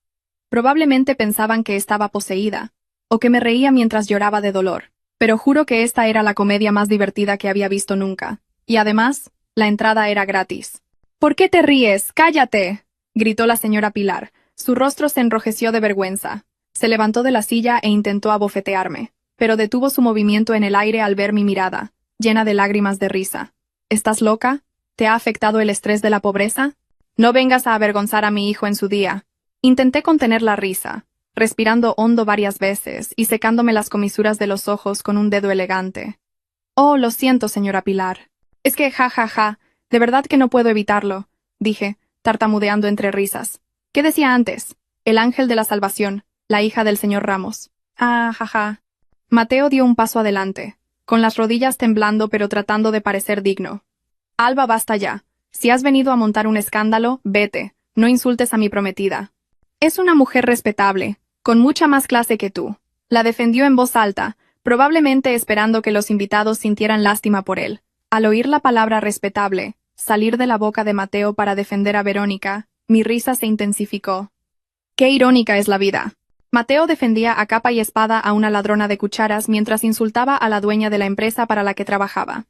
Probablemente pensaban que estaba poseída, o que me reía mientras lloraba de dolor, pero juro que esta era la comedia más divertida que había visto nunca, y además, la entrada era gratis. «¿Por qué te ríes? ¡Cállate!», gritó la señora Pilar. Su rostro se enrojeció de vergüenza. Se levantó de la silla e intentó abofetearme, pero detuvo su movimiento en el aire al ver mi mirada, llena de lágrimas de risa. «¿Estás loca? ¿Te ha afectado el estrés de la pobreza? No vengas a avergonzar a mi hijo en su día». Intenté contener la risa, respirando hondo varias veces y secándome las comisuras de los ojos con un dedo elegante. «Oh, lo siento, señora Pilar. Es que de verdad que no puedo evitarlo», dije, tartamudeando entre risas. «¿Qué decía antes? El ángel de la salvación, la hija del señor Ramos». Mateo dio un paso adelante, con las rodillas temblando pero tratando de parecer digno. «Alba, basta ya. Si has venido a montar un escándalo, vete, no insultes a mi prometida. Es una mujer respetable, con mucha más clase que tú». La defendió en voz alta, probablemente esperando que los invitados sintieran lástima por él. Al oír la palabra respetable salir de la boca de Mateo para defender a Verónica, mi risa se intensificó. Qué irónica es la vida. Mateo defendía a capa y espada a una ladrona de cucharas mientras insultaba a la dueña de la empresa para la que trabajaba.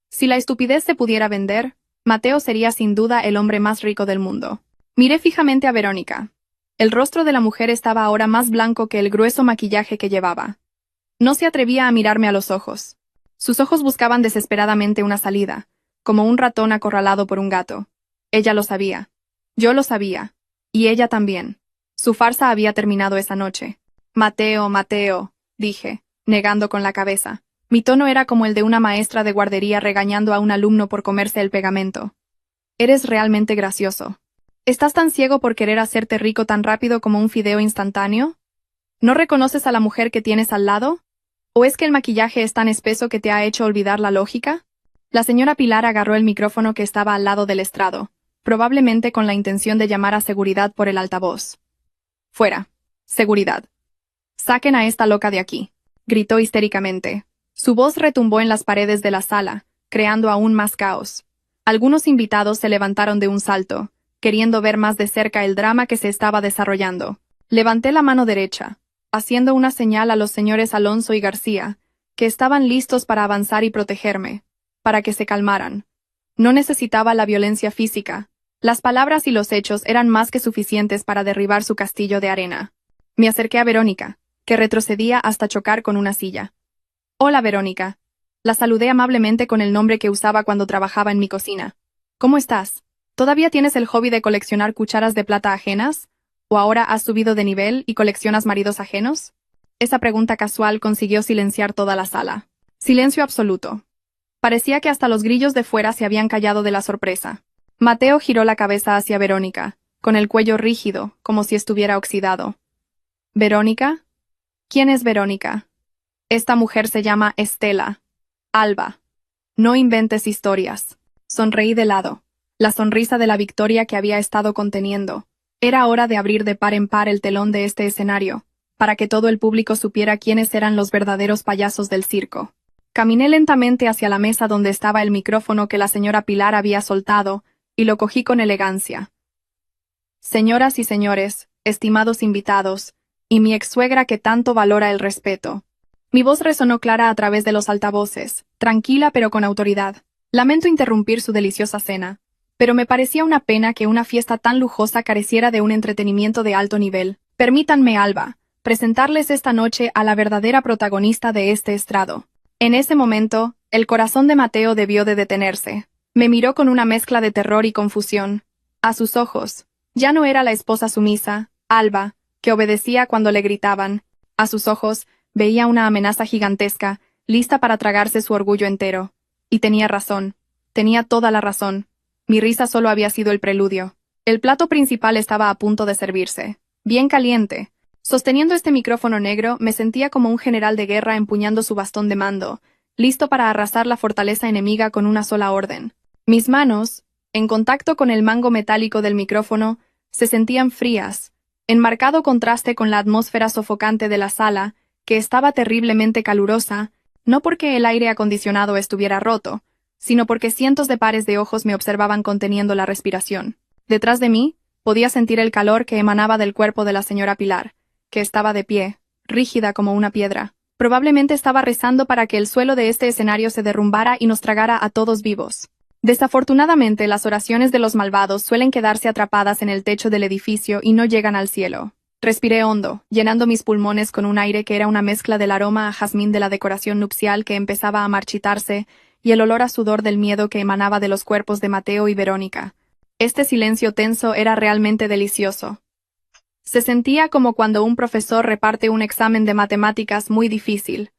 Si la estupidez se pudiera vender, Mateo sería sin duda el hombre más rico del mundo. Miré fijamente a Verónica. El rostro de la mujer estaba ahora más blanco que el grueso maquillaje que llevaba. No se atrevía a mirarme a los ojos. Sus ojos buscaban desesperadamente una salida, como un ratón acorralado por un gato. Ella lo sabía. Yo lo sabía. Y ella también. Su farsa había terminado esa noche. Mateo, Mateo, dije, negando con la cabeza. Mi tono era como el de una maestra de guardería regañando a un alumno por comerse el pegamento. Eres realmente gracioso. ¿Estás tan ciego por querer hacerte rico tan rápido como un fideo instantáneo? ¿No reconoces a la mujer que tienes al lado? ¿O es que el maquillaje es tan espeso que te ha hecho olvidar la lógica? La señora Pilar agarró el micrófono que estaba al lado del estrado, probablemente con la intención de llamar a seguridad por el altavoz. Fuera. Seguridad. Saquen a esta loca de aquí, gritó histéricamente. Su voz retumbó en las paredes de la sala, creando aún más caos. Algunos invitados se levantaron de un salto, queriendo ver más de cerca el drama que se estaba desarrollando. Levanté la mano derecha, haciendo una señal a los señores Alonso y García, que estaban listos para avanzar y protegerme, para que se calmaran. No necesitaba la violencia física. Las palabras y los hechos eran más que suficientes para derribar su castillo de arena. Me acerqué a Verónica, que retrocedía hasta chocar con una silla. Hola, Verónica. La saludé amablemente con el nombre que usaba cuando trabajaba en mi cocina. ¿Cómo estás? ¿Todavía tienes el hobby de coleccionar cucharas de plata ajenas? ¿O ahora has subido de nivel y coleccionas maridos ajenos? Esa pregunta casual consiguió silenciar toda la sala. Silencio absoluto. Parecía que hasta los grillos de fuera se habían callado de la sorpresa. Mateo giró la cabeza hacia Verónica, con el cuello rígido, como si estuviera oxidado. ¿Verónica? ¿Quién es Verónica? Esta mujer se llama Estela. Alba. No inventes historias. Sonreí de lado. La sonrisa de la victoria que había estado conteniendo. Era hora de abrir de par en par el telón de este escenario, para que todo el público supiera quiénes eran los verdaderos payasos del circo. Caminé lentamente hacia la mesa donde estaba el micrófono que la señora Pilar había soltado, y lo cogí con elegancia. Señoras y señores, estimados invitados, y mi ex-suegra que tanto valora el respeto. Mi voz resonó clara a través de los altavoces, tranquila pero con autoridad. Lamento interrumpir su deliciosa cena, pero me parecía una pena que una fiesta tan lujosa careciera de un entretenimiento de alto nivel. Permítanme, Alba, presentarles esta noche a la verdadera protagonista de este estrado. En ese momento, el corazón de Mateo debió de detenerse. Me miró con una mezcla de terror y confusión. A sus ojos, ya no era la esposa sumisa, Alba, que obedecía cuando le gritaban. A sus ojos, veía una amenaza gigantesca, lista para tragarse su orgullo entero. Y tenía razón. Tenía toda la razón. Mi risa solo había sido el preludio. El plato principal estaba a punto de servirse. Bien caliente. Sosteniendo este micrófono negro, me sentía como un general de guerra empuñando su bastón de mando, listo para arrasar la fortaleza enemiga con una sola orden. Mis manos, en contacto con el mango metálico del micrófono, se sentían frías, en marcado contraste con la atmósfera sofocante de la sala, que estaba terriblemente calurosa, no porque el aire acondicionado estuviera roto, sino porque cientos de pares de ojos me observaban conteniendo la respiración. Detrás de mí, podía sentir el calor que emanaba del cuerpo de la señora Pilar, que estaba de pie, rígida como una piedra. Probablemente estaba rezando para que el suelo de este escenario se derrumbara y nos tragara a todos vivos. Desafortunadamente, las oraciones de los malvados suelen quedarse atrapadas en el techo del edificio y no llegan al cielo. Respiré hondo, llenando mis pulmones con un aire que era una mezcla del aroma a jazmín de la decoración nupcial que empezaba a marchitarse y el olor a sudor del miedo que emanaba de los cuerpos de Mateo y Verónica. Este silencio tenso era realmente delicioso. Se sentía como cuando un profesor reparte un examen de matemáticas muy difícil.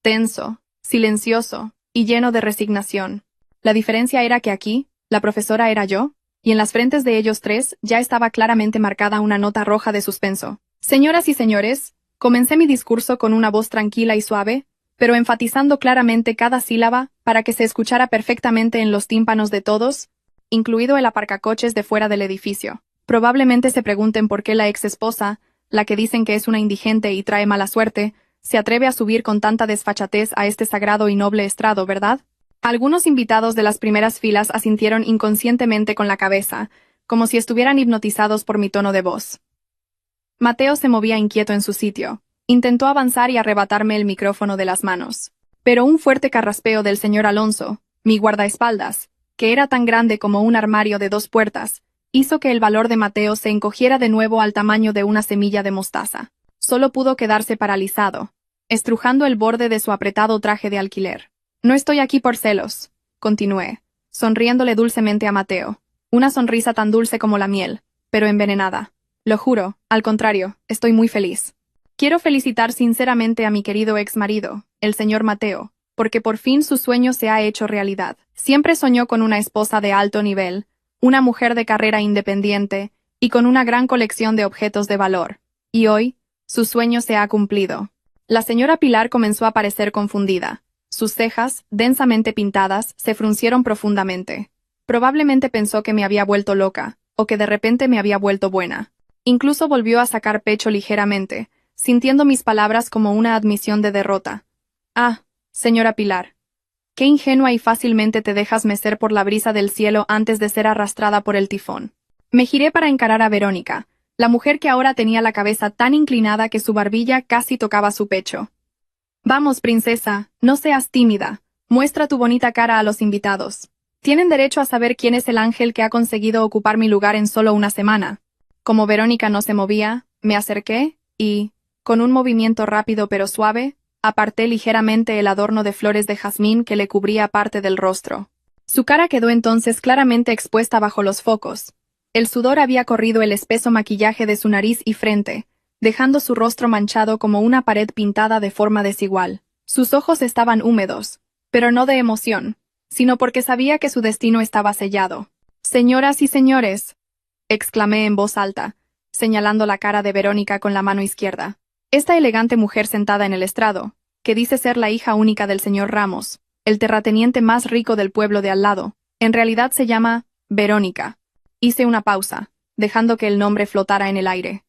Tenso, silencioso y lleno de resignación. La diferencia era que aquí, la profesora era yo, y en las frentes de ellos tres ya estaba claramente marcada una nota roja de suspenso. Señoras y señores, comencé mi discurso con una voz tranquila y suave, pero enfatizando claramente cada sílaba para que se escuchara perfectamente en los tímpanos de todos, incluido el aparcacoches de fuera del edificio. Probablemente se pregunten por qué la ex esposa, la que dicen que es una indigente y trae mala suerte, se atreve a subir con tanta desfachatez a este sagrado y noble estrado, ¿verdad? Algunos invitados de las primeras filas asintieron inconscientemente con la cabeza, como si estuvieran hipnotizados por mi tono de voz. Mateo se movía inquieto en su sitio. Intentó avanzar y arrebatarme el micrófono de las manos. Pero un fuerte carraspeo del señor Alonso, mi guardaespaldas, que era tan grande como un armario de 2 puertas, hizo que el valor de Mateo se encogiera de nuevo al tamaño de una semilla de mostaza. Solo pudo quedarse paralizado, estrujando el borde de su apretado traje de alquiler. No estoy aquí por celos, continué, sonriéndole dulcemente a Mateo. una sonrisa tan dulce como la miel, pero envenenada. Lo juro, al contrario, estoy muy feliz. Quiero felicitar sinceramente a mi querido ex marido, el señor Mateo, porque por fin su sueño se ha hecho realidad. Siempre soñó con una esposa de alto nivel, una mujer de carrera independiente, y con una gran colección de objetos de valor. Y hoy, su sueño se ha cumplido. La señora Pilar comenzó a parecer confundida. Sus cejas, densamente pintadas, se fruncieron profundamente. Probablemente pensó que me había vuelto loca, o que de repente me había vuelto buena. Incluso volvió a sacar pecho ligeramente, sintiendo mis palabras como una admisión de derrota. Ah, señora Pilar. Qué ingenua y fácilmente te dejas mecer por la brisa del cielo antes de ser arrastrada por el tifón. Me giré para encarar a Verónica, la mujer que ahora tenía la cabeza tan inclinada que su barbilla casi tocaba su pecho. Vamos, princesa, no seas tímida. Muestra tu bonita cara a los invitados. Tienen derecho a saber quién es el ángel que ha conseguido ocupar mi lugar en solo una semana. Como Verónica no se movía, me acerqué y, con un movimiento rápido pero suave, aparté ligeramente el adorno de flores de jazmín que le cubría parte del rostro. Su cara quedó entonces claramente expuesta bajo los focos. El sudor había corrido el espeso maquillaje de su nariz y frente, dejando su rostro manchado como una pared pintada de forma desigual. Sus ojos estaban húmedos, pero no de emoción, sino porque sabía que su destino estaba sellado. «Señoras y señores», exclamé en voz alta, señalando la cara de Verónica con la mano izquierda. Esta elegante mujer sentada en el estrado, que dice ser la hija única del señor Ramos, el terrateniente más rico del pueblo de al lado, en realidad se llama Verónica. Hice una pausa, dejando que el nombre flotara en el aire.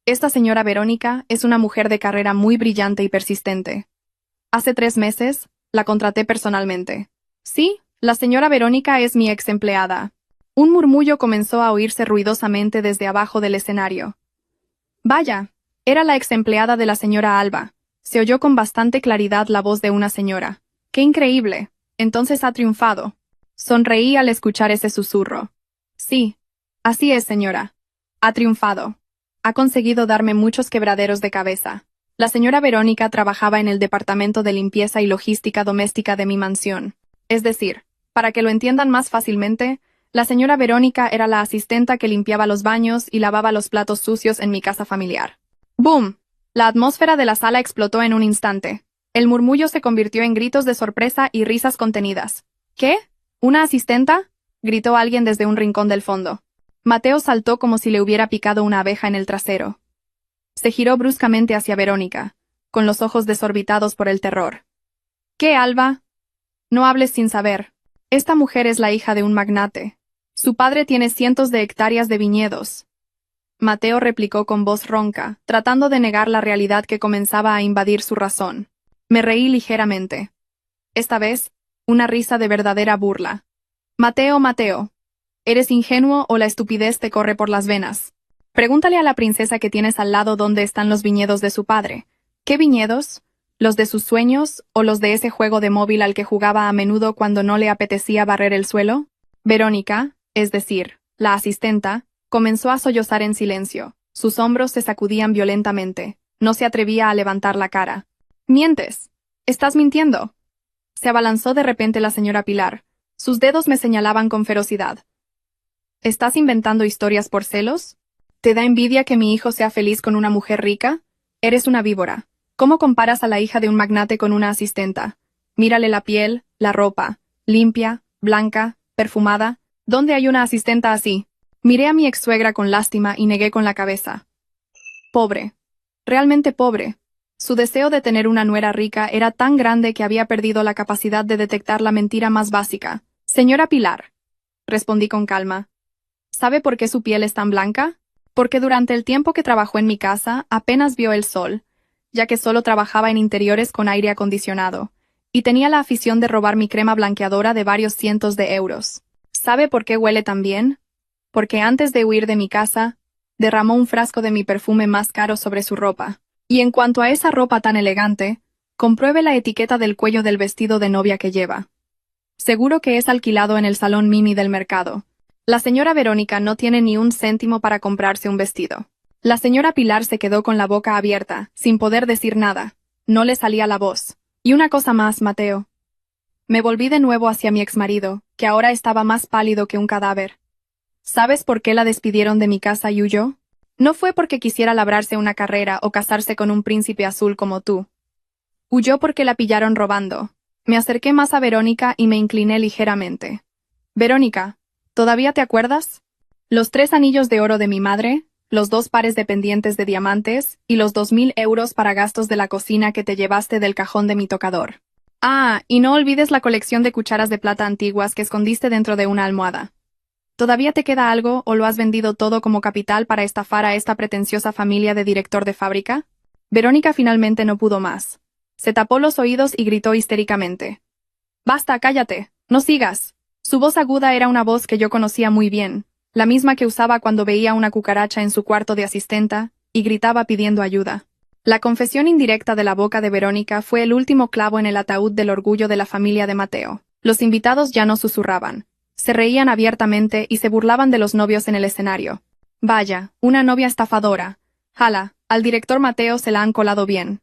Esta señora Verónica es una mujer de carrera muy brillante y persistente. Hace 3 meses, la contraté personalmente. Sí, la señora Verónica es mi ex empleada. Un murmullo comenzó a oírse ruidosamente desde abajo del escenario. Vaya, era la ex empleada de la señora Alba. Se oyó con bastante claridad la voz de una señora. ¡Qué increíble! Entonces ha triunfado. Sonreí al escuchar ese susurro. Sí, así es, señora. Ha triunfado. Ha conseguido darme muchos quebraderos de cabeza. La señora Verónica trabajaba en el departamento de limpieza y logística doméstica de mi mansión. Es decir, para que lo entiendan más fácilmente, la señora Verónica era la asistenta que limpiaba los baños y lavaba los platos sucios en mi casa familiar. ¡Boom! La atmósfera de la sala explotó en un instante. El murmullo se convirtió en gritos de sorpresa y risas contenidas. ¿Qué? ¿Una asistenta?, gritó alguien desde un rincón del fondo. Mateo saltó como si le hubiera picado una abeja en el trasero. Se giró bruscamente hacia Verónica, con los ojos desorbitados por el terror. ¿Qué, Alba? No hables sin saber. Esta mujer es la hija de un magnate. Su padre tiene cientos de hectáreas de viñedos. Mateo replicó con voz ronca, tratando de negar la realidad que comenzaba a invadir su razón. Me reí ligeramente. Esta vez, una risa de verdadera burla. Mateo, Mateo, ¿eres ingenuo o la estupidez te corre por las venas? Pregúntale a la princesa que tienes al lado dónde están los viñedos de su padre. ¿Qué viñedos? ¿Los de sus sueños o los de ese juego de móvil al que jugaba a menudo cuando no le apetecía barrer el suelo? Verónica, es decir, la asistenta, comenzó a sollozar en silencio. Sus hombros se sacudían violentamente. No se atrevía a levantar la cara. «¡Mientes! ¡Estás mintiendo!». Se abalanzó de repente la señora Pilar. Sus dedos me señalaban con ferocidad. ¿Estás inventando historias por celos? ¿Te da envidia que mi hijo sea feliz con una mujer rica? Eres una víbora. ¿Cómo comparas a la hija de un magnate con una asistenta? Mírale la piel, la ropa, limpia, blanca, perfumada. ¿Dónde hay una asistenta así? Miré a mi ex-suegra con lástima y negué con la cabeza. Pobre. Realmente pobre. Su deseo de tener una nuera rica era tan grande que había perdido la capacidad de detectar la mentira más básica. Señora Pilar, respondí con calma. ¿Sabe por qué su piel es tan blanca? Porque durante el tiempo que trabajó en mi casa apenas vio el sol, ya que solo trabajaba en interiores con aire acondicionado, y tenía la afición de robar mi crema blanqueadora de varios cientos de euros. ¿Sabe por qué huele tan bien? Porque antes de huir de mi casa, derramó un frasco de mi perfume más caro sobre su ropa. Y en cuanto a esa ropa tan elegante, compruebe la etiqueta del cuello del vestido de novia que lleva. Seguro que es alquilado en el salón Mimi del mercado. La señora Verónica no tiene ni un céntimo para comprarse un vestido. La señora Pilar se quedó con la boca abierta, sin poder decir nada. No le salía la voz. Y una cosa más, Mateo. Me volví de nuevo hacia mi exmarido, que ahora estaba más pálido que un cadáver. ¿Sabes por qué la despidieron de mi casa y huyó? No fue porque quisiera labrarse una carrera o casarse con un príncipe azul como tú. Huyó porque la pillaron robando. Me acerqué más a Verónica y me incliné ligeramente. Verónica, ¿todavía te acuerdas? Los 3 anillos de oro de mi madre, los 2 pares de pendientes de diamantes y los 2000 € para gastos de la cocina que te llevaste del cajón de mi tocador. Ah, y no olvides la colección de cucharas de plata antiguas que escondiste dentro de una almohada. ¿Todavía te queda algo o lo has vendido todo como capital para estafar a esta pretenciosa familia de director de fábrica? Verónica finalmente no pudo más. Se tapó los oídos y gritó histéricamente. Basta, cállate, no sigas. Su voz aguda era una voz que yo conocía muy bien, la misma que usaba cuando veía una cucaracha en su cuarto de asistenta, y gritaba pidiendo ayuda. La confesión indirecta de la boca de Verónica fue el último clavo en el ataúd del orgullo de la familia de Mateo. Los invitados ya no susurraban. Se reían abiertamente y se burlaban de los novios en el escenario. Vaya, una novia estafadora. Jala, al director Mateo se la han colado bien.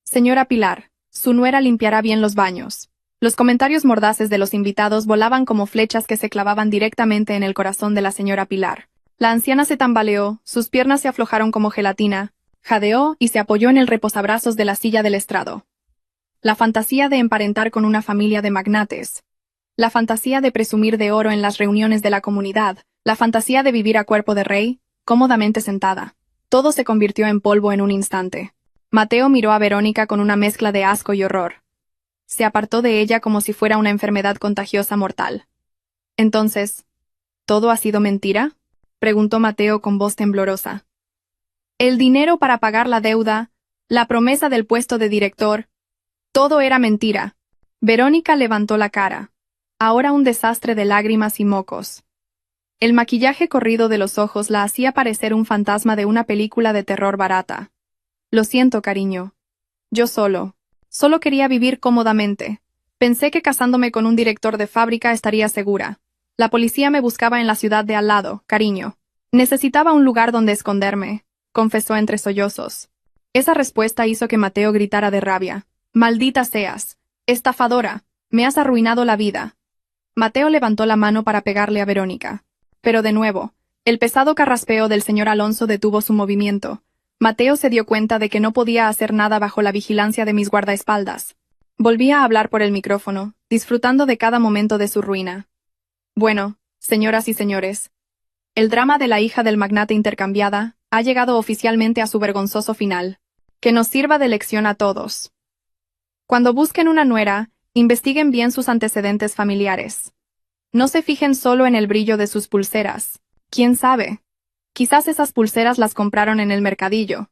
Señora Pilar, su nuera limpiará bien los baños. Los comentarios mordaces de los invitados volaban como flechas que se clavaban directamente en el corazón de la señora Pilar. La anciana se tambaleó, sus piernas se aflojaron como gelatina, jadeó y se apoyó en el reposabrazos de la silla del estrado. La fantasía de emparentar con una familia de magnates. La fantasía de presumir de oro en las reuniones de la comunidad. La fantasía de vivir a cuerpo de rey, cómodamente sentada. Todo se convirtió en polvo en un instante. Mateo miró a Verónica con una mezcla de asco y horror. Se apartó de ella como si fuera una enfermedad contagiosa mortal. Entonces, ¿todo ha sido mentira?, preguntó Mateo con voz temblorosa. El dinero para pagar la deuda, la promesa del puesto de director, todo era mentira. Verónica levantó la cara. Ahora un desastre de lágrimas y mocos. El maquillaje corrido de los ojos la hacía parecer un fantasma de una película de terror barata. Lo siento, cariño. Yo solo quería vivir cómodamente. Pensé que casándome con un director de fábrica estaría segura. La policía me buscaba en la ciudad de al lado, cariño. Necesitaba un lugar donde esconderme, confesó entre sollozos. Esa respuesta hizo que Mateo gritara de rabia. Maldita seas. Estafadora. Me has arruinado la vida. Mateo levantó la mano para pegarle a Verónica. Pero de nuevo, el pesado carraspeo del señor Alonso detuvo su movimiento. Mateo se dio cuenta de que no podía hacer nada bajo la vigilancia de mis guardaespaldas. Volvía a hablar por el micrófono, disfrutando de cada momento de su ruina. Bueno, señoras y señores, el drama de la hija del magnate intercambiada ha llegado oficialmente a su vergonzoso final. Que nos sirva de lección a todos. Cuando busquen una nuera, investiguen bien sus antecedentes familiares. No se fijen solo en el brillo de sus pulseras. ¿Quién sabe? Quizás esas pulseras las compraron en el mercadillo.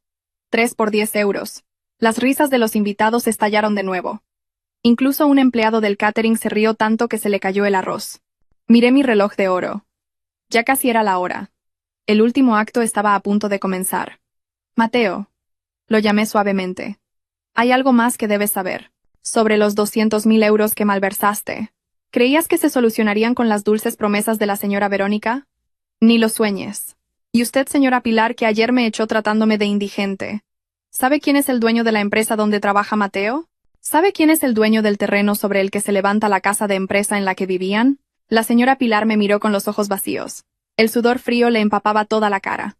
3 por 10 euros. Las risas de los invitados estallaron de nuevo. Incluso un empleado del catering se rió tanto que se le cayó el arroz. Miré mi reloj de oro. Ya casi era la hora. El último acto estaba a punto de comenzar. Mateo. Lo llamé suavemente. Hay algo más que debes saber. Sobre los 200.000 € que malversaste. ¿Creías que se solucionarían con las dulces promesas de la señora Verónica? Ni lo sueñes. Y usted, señora Pilar, que ayer me echó tratándome de indigente. ¿Sabe quién es el dueño de la empresa donde trabaja Mateo? ¿Sabe quién es el dueño del terreno sobre el que se levanta la casa de empresa en la que vivían? La señora Pilar me miró con los ojos vacíos. El sudor frío le empapaba toda la cara.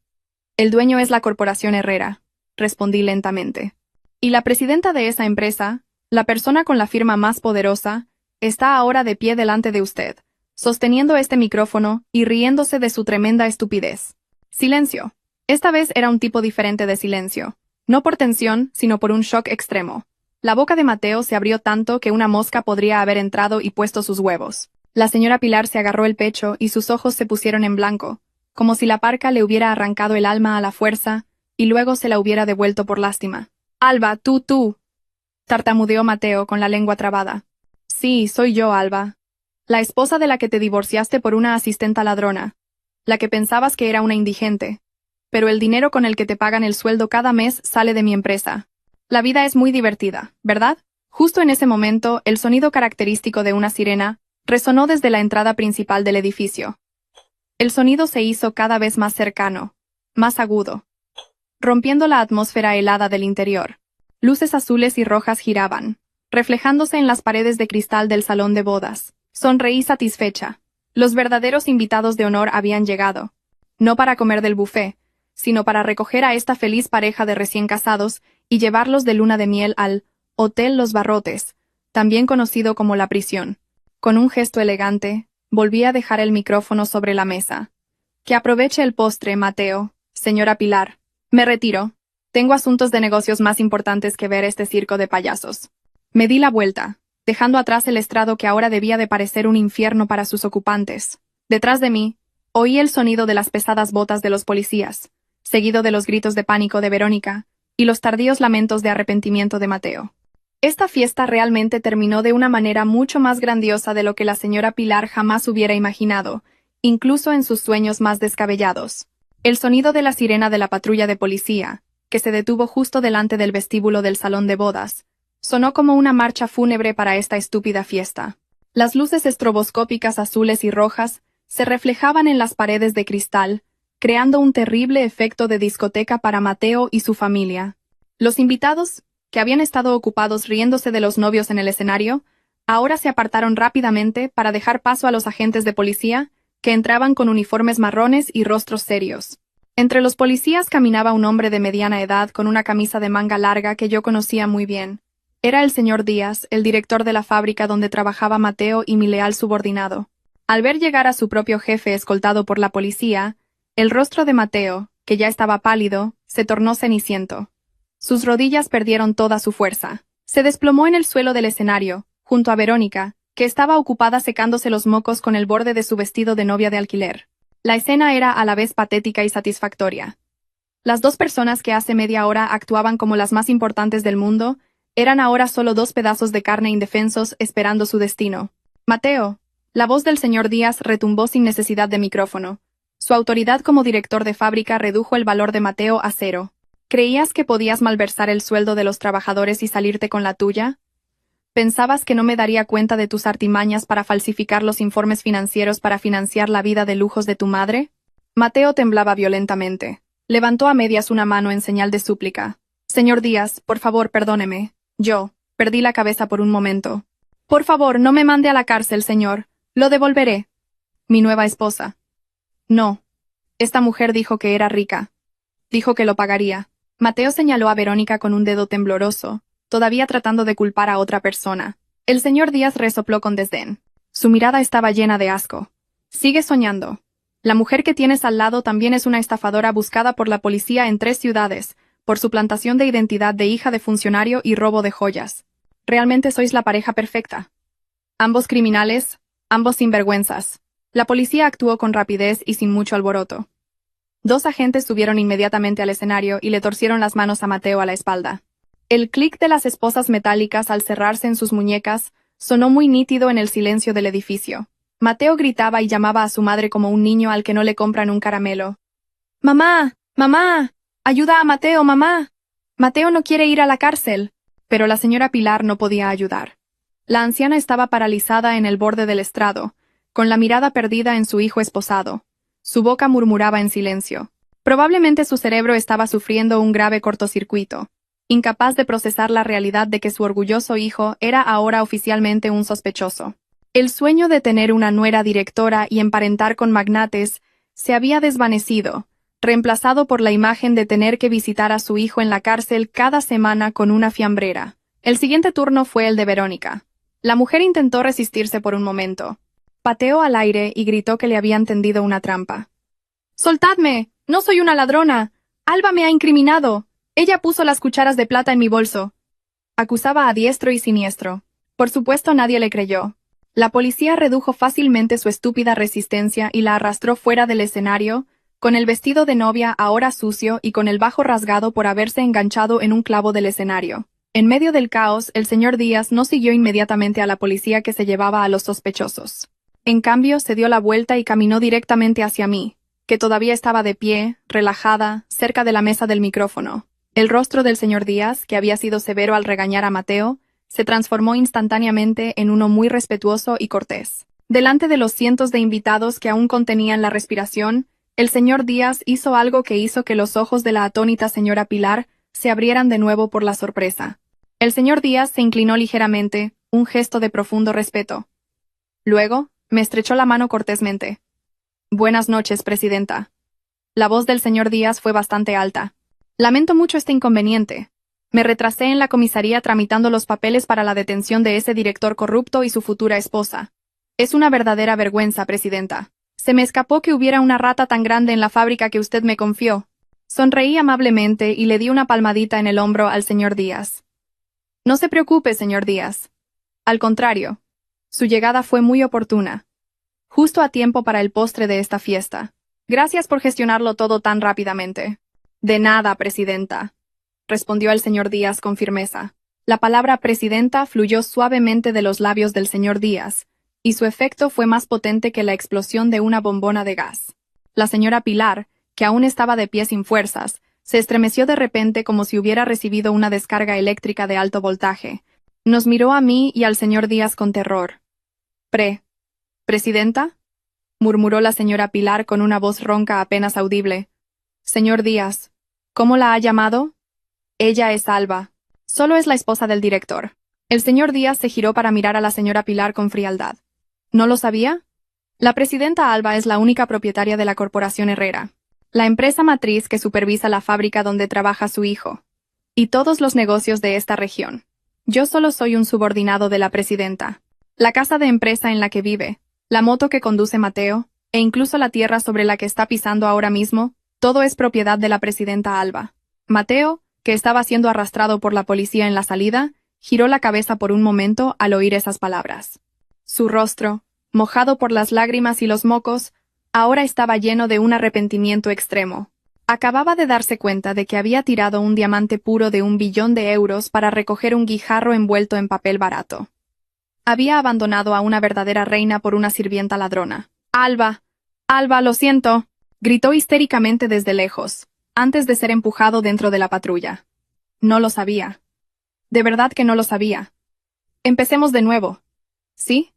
El dueño es la Corporación Herrera, respondí lentamente. Y la presidenta de esa empresa, la persona con la firma más poderosa, está ahora de pie delante de usted, sosteniendo este micrófono y riéndose de su tremenda estupidez. Silencio. Esta vez era un tipo diferente de silencio. No por tensión, sino por un shock extremo. La boca de Mateo se abrió tanto que una mosca podría haber entrado y puesto sus huevos. La señora Pilar se agarró el pecho y sus ojos se pusieron en blanco, como si la parca le hubiera arrancado el alma a la fuerza y luego se la hubiera devuelto por lástima. Alba, tú, tartamudeó Mateo con la lengua trabada. Sí, soy yo, Alba. La esposa de la que te divorciaste por una asistenta ladrona. La que pensabas que era una indigente. Pero el dinero con el que te pagan el sueldo cada mes sale de mi empresa. La vida es muy divertida, ¿verdad? Justo en ese momento, el sonido característico de una sirena resonó desde la entrada principal del edificio. El sonido se hizo cada vez más cercano, más agudo, rompiendo la atmósfera helada del interior. Luces azules y rojas giraban, reflejándose en las paredes de cristal del salón de bodas. Sonreí satisfecha. Los verdaderos invitados de honor habían llegado. No para comer del buffet, sino para recoger a esta feliz pareja de recién casados y llevarlos de luna de miel al Hotel Los Barrotes, también conocido como La Prisión. Con un gesto elegante, volví a dejar el micrófono sobre la mesa. Que aproveche el postre, Mateo, señora Pilar. Me retiro. Tengo asuntos de negocios más importantes que ver este circo de payasos. Me di la vuelta, dejando atrás el estrado que ahora debía de parecer un infierno para sus ocupantes. Detrás de mí, oí el sonido de las pesadas botas de los policías, seguido de los gritos de pánico de Verónica, y los tardíos lamentos de arrepentimiento de Mateo. Esta fiesta realmente terminó de una manera mucho más grandiosa de lo que la señora Pilar jamás hubiera imaginado, incluso en sus sueños más descabellados. El sonido de la sirena de la patrulla de policía, que se detuvo justo delante del vestíbulo del salón de bodas, sonó como una marcha fúnebre para esta estúpida fiesta. Las luces estroboscópicas azules y rojas se reflejaban en las paredes de cristal, creando un terrible efecto de discoteca para Mateo y su familia. Los invitados, que habían estado ocupados riéndose de los novios en el escenario, ahora se apartaron rápidamente para dejar paso a los agentes de policía, que entraban con uniformes marrones y rostros serios. Entre los policías caminaba un hombre de mediana edad con una camisa de manga larga que yo conocía muy bien. Era el señor Díaz, el director de la fábrica donde trabajaba Mateo y mi leal subordinado. Al ver llegar a su propio jefe escoltado por la policía, el rostro de Mateo, que ya estaba pálido, se tornó ceniciento. Sus rodillas perdieron toda su fuerza. Se desplomó en el suelo del escenario, junto a Verónica, que estaba ocupada secándose los mocos con el borde de su vestido de novia de alquiler. La escena era a la vez patética y satisfactoria. Las dos personas que hace media hora actuaban como las más importantes del mundo, eran ahora solo dos pedazos de carne indefensos esperando su destino. Mateo. La voz del señor Díaz retumbó sin necesidad de micrófono. Su autoridad como director de fábrica redujo el valor de Mateo a 0. ¿Creías que podías malversar el sueldo de los trabajadores y salirte con la tuya? ¿Pensabas que no me daría cuenta de tus artimañas para falsificar los informes financieros para financiar la vida de lujos de tu madre? Mateo temblaba violentamente. Levantó a medias una mano en señal de súplica. Señor Díaz, por favor, perdóneme. Yo perdí la cabeza por un momento. Por favor, no me mande a la cárcel, señor. Lo devolveré. Mi nueva esposa. No. Esta mujer dijo que era rica. Dijo que lo pagaría. Mateo señaló a Verónica con un dedo tembloroso, todavía tratando de culpar a otra persona. El señor Díaz resopló con desdén. Su mirada estaba llena de asco. Sigue soñando. La mujer que tienes al lado también es una estafadora buscada por la policía en 3 ciudades, por suplantación de identidad de hija de funcionario y robo de joyas. Realmente sois la pareja perfecta. Ambos criminales, ambos sinvergüenzas. La policía actuó con rapidez y sin mucho alboroto. 2 agentes subieron inmediatamente al escenario y le torcieron las manos a Mateo a la espalda. El clic de las esposas metálicas al cerrarse en sus muñecas sonó muy nítido en el silencio del edificio. Mateo gritaba y llamaba a su madre como un niño al que no le compran un caramelo. ¡Mamá! ¡Mamá! ¡Ayuda a Mateo, mamá! Mateo no quiere ir a la cárcel. Pero la señora Pilar no podía ayudar. La anciana estaba paralizada en el borde del estrado, con la mirada perdida en su hijo esposado. Su boca murmuraba en silencio. Probablemente su cerebro estaba sufriendo un grave cortocircuito, incapaz de procesar la realidad de que su orgulloso hijo era ahora oficialmente un sospechoso. El sueño de tener una nuera directora y emparentar con magnates se había desvanecido, reemplazado por la imagen de tener que visitar a su hijo en la cárcel cada semana con una fiambrera. El siguiente turno fue el de Verónica. La mujer intentó resistirse por un momento. Pateó al aire y gritó que le habían tendido una trampa. ¡Soltadme! ¡No soy una ladrona! ¡Alba me ha incriminado! Ella puso las cucharas de plata en mi bolso. Acusaba a diestro y siniestro. Por supuesto nadie le creyó. La policía redujo fácilmente su estúpida resistencia y la arrastró fuera del escenario, con el vestido de novia ahora sucio y con el bajo rasgado por haberse enganchado en un clavo del escenario. En medio del caos, el señor Díaz no siguió inmediatamente a la policía que se llevaba a los sospechosos. En cambio, se dio la vuelta y caminó directamente hacia mí, que todavía estaba de pie, relajada, cerca de la mesa del micrófono. El rostro del señor Díaz, que había sido severo al regañar a Mateo, se transformó instantáneamente en uno muy respetuoso y cortés. Delante de los cientos de invitados que aún contenían la respiración, el señor Díaz hizo algo que hizo que los ojos de la atónita señora Pilar se abrieran de nuevo por la sorpresa. El señor Díaz se inclinó ligeramente, un gesto de profundo respeto. Luego, Me estrechó la mano cortésmente. Buenas noches, presidenta. La voz del señor Díaz fue bastante alta. Lamento mucho este inconveniente. Me retrasé en la comisaría tramitando los papeles para la detención de ese director corrupto y su futura esposa. Es una verdadera vergüenza, presidenta. Se me escapó que hubiera una rata tan grande en la fábrica que usted me confió. Sonreí amablemente y le di una palmadita en el hombro al señor Díaz. No se preocupe, señor Díaz. Al contrario, su llegada fue muy oportuna. Justo a tiempo para el postre de esta fiesta. Gracias por gestionarlo todo tan rápidamente. De nada, presidenta, respondió el señor Díaz con firmeza. La palabra presidenta fluyó suavemente de los labios del señor Díaz, y su efecto fue más potente que la explosión de una bombona de gas. La señora Pilar, que aún estaba de pie sin fuerzas, se estremeció de repente como si hubiera recibido una descarga eléctrica de alto voltaje. Nos miró a mí y al señor Díaz con terror. ¿Presidenta? Murmuró la señora Pilar con una voz ronca apenas audible. Señor Díaz, ¿cómo la ha llamado? Ella es Alba. Solo es la esposa del director. El señor Díaz se giró para mirar a la señora Pilar con frialdad. ¿No lo sabía? La presidenta Alba es la única propietaria de la Corporación Herrera, la empresa matriz que supervisa la fábrica donde trabaja su hijo, y todos los negocios de esta región. Yo solo soy un subordinado de la presidenta. La casa de empresa en la que vive, la moto que conduce Mateo, e incluso la tierra sobre la que está pisando ahora mismo, todo es propiedad de la presidenta Alba. Mateo, que estaba siendo arrastrado por la policía en la salida, giró la cabeza por un momento al oír esas palabras. Su rostro, mojado por las lágrimas y los mocos, ahora estaba lleno de un arrepentimiento extremo. Acababa de darse cuenta de que había tirado un diamante puro de 1 billón de euros para recoger un guijarro envuelto en papel barato. Había abandonado a una verdadera reina por una sirvienta ladrona. ¡Alba! ¡Alba, lo siento! Gritó histéricamente desde lejos, antes de ser empujado dentro de la patrulla. No lo sabía. De verdad que no lo sabía. Empecemos de nuevo. ¿Sí?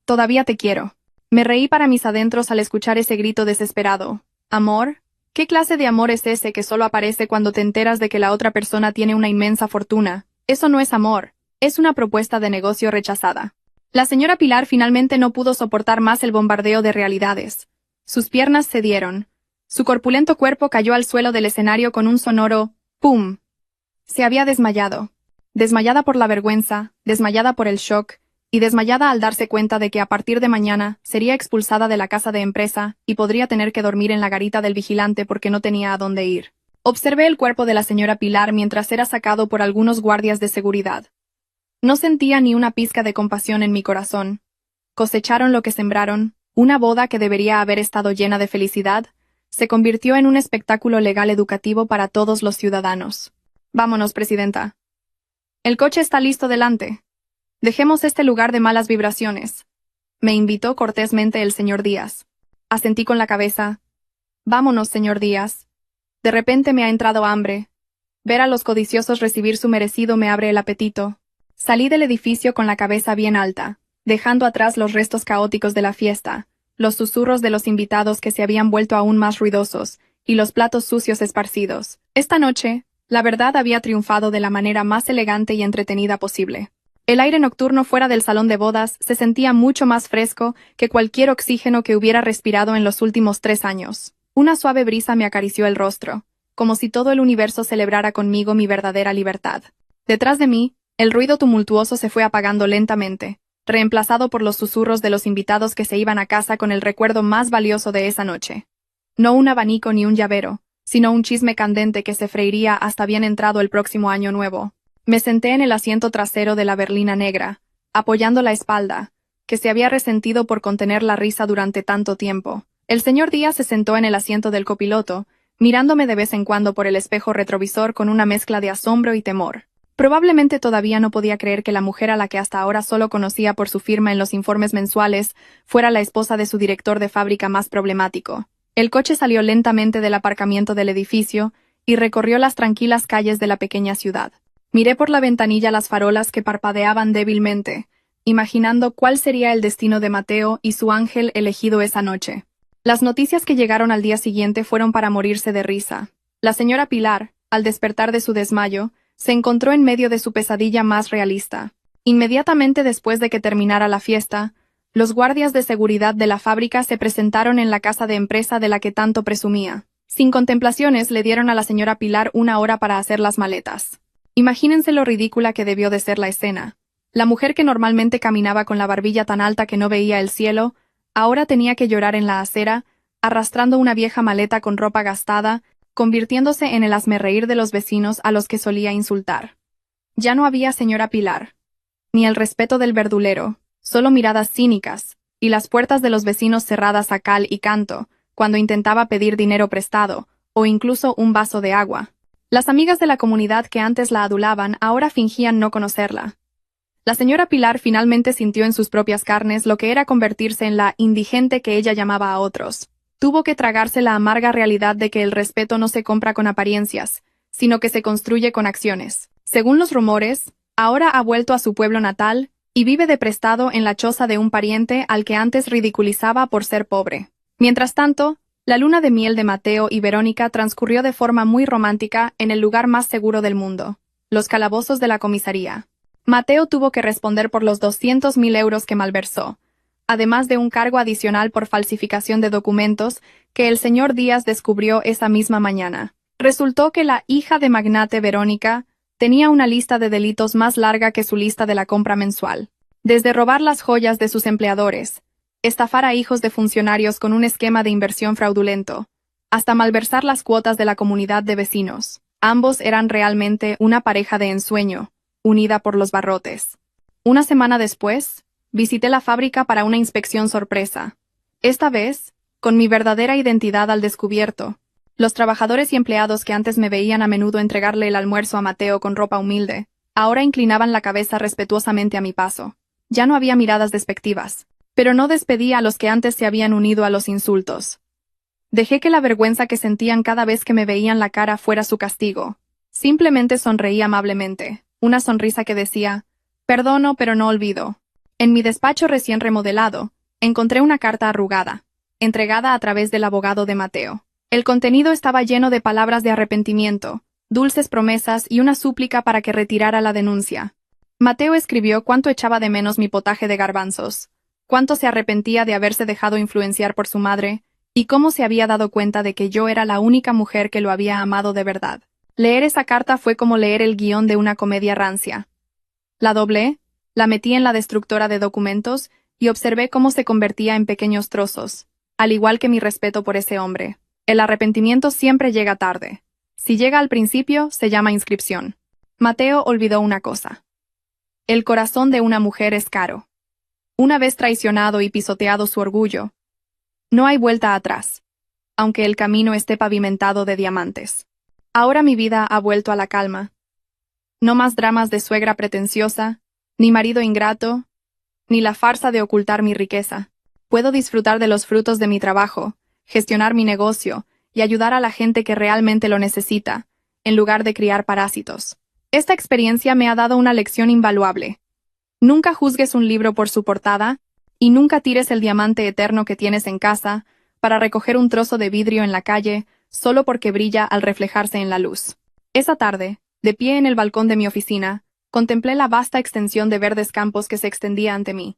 Todavía te quiero. Me reí para mis adentros al escuchar ese grito desesperado. ¿Amor? ¿Qué clase de amor es ese que solo aparece cuando te enteras de que la otra persona tiene una inmensa fortuna? Eso no es amor. Es una propuesta de negocio rechazada. La señora Pilar finalmente no pudo soportar más el bombardeo de realidades. Sus piernas cedieron. Su corpulento cuerpo cayó al suelo del escenario con un sonoro ¡pum! Se había desmayado. Desmayada por la vergüenza, desmayada por el shock, y desmayada al darse cuenta de que a partir de mañana sería expulsada de la casa de empresa y podría tener que dormir en la garita del vigilante porque no tenía a dónde ir. Observé el cuerpo de la señora Pilar mientras era sacado por algunos guardias de seguridad. No sentía ni una pizca de compasión en mi corazón. Cosecharon lo que sembraron, una boda que debería haber estado llena de felicidad, se convirtió en un espectáculo legal educativo para todos los ciudadanos. Vámonos, presidenta. El coche está listo delante. Dejemos este lugar de malas vibraciones. Me invitó cortésmente el señor Díaz. Asentí con la cabeza. Vámonos, señor Díaz. De repente me ha entrado hambre. Ver a los codiciosos recibir su merecido me abre el apetito. Salí del edificio con la cabeza bien alta, dejando atrás los restos caóticos de la fiesta, los susurros de los invitados que se habían vuelto aún más ruidosos, y los platos sucios esparcidos. Esta noche, la verdad había triunfado de la manera más elegante y entretenida posible. El aire nocturno fuera del salón de bodas se sentía mucho más fresco que cualquier oxígeno que hubiera respirado en los últimos 3 años. Una suave brisa me acarició el rostro, como si todo el universo celebrara conmigo mi verdadera libertad. Detrás de mí, el ruido tumultuoso se fue apagando lentamente, reemplazado por los susurros de los invitados que se iban a casa con el recuerdo más valioso de esa noche. No un abanico ni un llavero, sino un chisme candente que se freiría hasta bien entrado el próximo año nuevo. Me senté en el asiento trasero de la berlina negra, apoyando la espalda, que se había resentido por contener la risa durante tanto tiempo. El señor Díaz se sentó en el asiento del copiloto, mirándome de vez en cuando por el espejo retrovisor con una mezcla de asombro y temor. Probablemente todavía no podía creer que la mujer a la que hasta ahora solo conocía por su firma en los informes mensuales fuera la esposa de su director de fábrica más problemático. El coche salió lentamente del aparcamiento del edificio y recorrió las tranquilas calles de la pequeña ciudad. Miré por la ventanilla las farolas que parpadeaban débilmente, imaginando cuál sería el destino de Mateo y su ángel elegido esa noche. Las noticias que llegaron al día siguiente fueron para morirse de risa. La señora Pilar, al despertar de su desmayo, se encontró en medio de su pesadilla más realista. Inmediatamente después de que terminara la fiesta, Los guardias de seguridad de la fábrica se presentaron en la casa de empresa de la que tanto presumía. Sin contemplaciones, le dieron a la señora Pilar 1 hora para hacer las maletas. Imagínense lo ridícula que debió de ser la escena. La mujer que normalmente caminaba con la barbilla tan alta que no veía el cielo, ahora tenía que llorar en la acera, arrastrando una vieja maleta con ropa gastada, convirtiéndose en el hazmerreír de los vecinos a los que solía insultar. Ya no había señora Pilar, ni el respeto del verdulero, solo miradas cínicas, y las puertas de los vecinos cerradas a cal y canto, cuando intentaba pedir dinero prestado, o incluso un vaso de agua. Las amigas de la comunidad que antes la adulaban ahora fingían no conocerla. La señora Pilar finalmente sintió en sus propias carnes lo que era convertirse en la indigente que ella llamaba a otros. Tuvo que tragarse la amarga realidad de que el respeto no se compra con apariencias, sino que se construye con acciones. Según los rumores, ahora ha vuelto a su pueblo natal, y vive de prestado en la choza de un pariente al que antes ridiculizaba por ser pobre. Mientras tanto, la luna de miel de Mateo y Verónica transcurrió de forma muy romántica en el lugar más seguro del mundo, los calabozos de la comisaría. Mateo tuvo que responder por los 200.000 euros que malversó, además de un cargo adicional por falsificación de documentos que el señor Díaz descubrió esa misma mañana. Resultó que la hija de magnate Verónica tenía una lista de delitos más larga que su lista de la compra mensual. Desde robar las joyas de sus empleadores, estafar a hijos de funcionarios con un esquema de inversión fraudulento, hasta malversar las cuotas de la comunidad de vecinos. Ambos eran realmente una pareja de ensueño, unida por los barrotes. Una semana después, visité la fábrica para una inspección sorpresa. Esta vez, con mi verdadera identidad al descubierto. Los trabajadores y empleados que antes me veían a menudo entregarle el almuerzo a Mateo con ropa humilde, ahora inclinaban la cabeza respetuosamente a mi paso. Ya no había miradas despectivas, pero no despedí a los que antes se habían unido a los insultos. Dejé que la vergüenza que sentían cada vez que me veían la cara fuera su castigo. Simplemente sonreí amablemente, una sonrisa que decía, perdono pero no olvido. En mi despacho recién remodelado, encontré una carta arrugada, entregada a través del abogado de Mateo. El contenido estaba lleno de palabras de arrepentimiento, dulces promesas y una súplica para que retirara la denuncia. Mateo escribió cuánto echaba de menos mi potaje de garbanzos, cuánto se arrepentía de haberse dejado influenciar por su madre, y cómo se había dado cuenta de que yo era la única mujer que lo había amado de verdad. Leer esa carta fue como leer el guión de una comedia rancia. La doblé, la metí en la destructora de documentos y observé cómo se convertía en pequeños trozos, al igual que mi respeto por ese hombre. El arrepentimiento siempre llega tarde. Si llega al principio, se llama inscripción. Mateo olvidó una cosa. El corazón de una mujer es caro. Una vez traicionado y pisoteado su orgullo, no hay vuelta atrás, aunque el camino esté pavimentado de diamantes. Ahora mi vida ha vuelto a la calma. No más dramas de suegra pretenciosa, ni marido ingrato, ni la farsa de ocultar mi riqueza. Puedo disfrutar de los frutos de mi trabajo, gestionar mi negocio y ayudar a la gente que realmente lo necesita, en lugar de criar parásitos. Esta experiencia me ha dado una lección invaluable. Nunca juzgues un libro por su portada, y nunca tires el diamante eterno que tienes en casa para recoger un trozo de vidrio en la calle solo porque brilla al reflejarse en la luz. Esa tarde, de pie en el balcón de mi oficina, contemplé la vasta extensión de verdes campos que se extendía ante mí.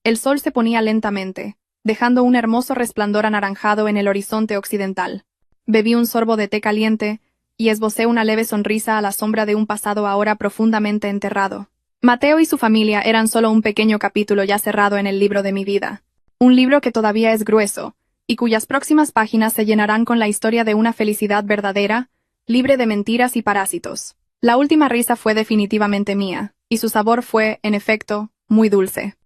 El sol se ponía lentamente, dejando un hermoso resplandor anaranjado en el horizonte occidental. Bebí un sorbo de té caliente y esbocé una leve sonrisa a la sombra de un pasado ahora profundamente enterrado. Mateo y su familia eran solo un pequeño capítulo ya cerrado en el libro de mi vida. Un libro que todavía es grueso, y cuyas próximas páginas se llenarán con la historia de una felicidad verdadera, libre de mentiras y parásitos. La última risa fue definitivamente mía, y su sabor fue, en efecto, muy dulce.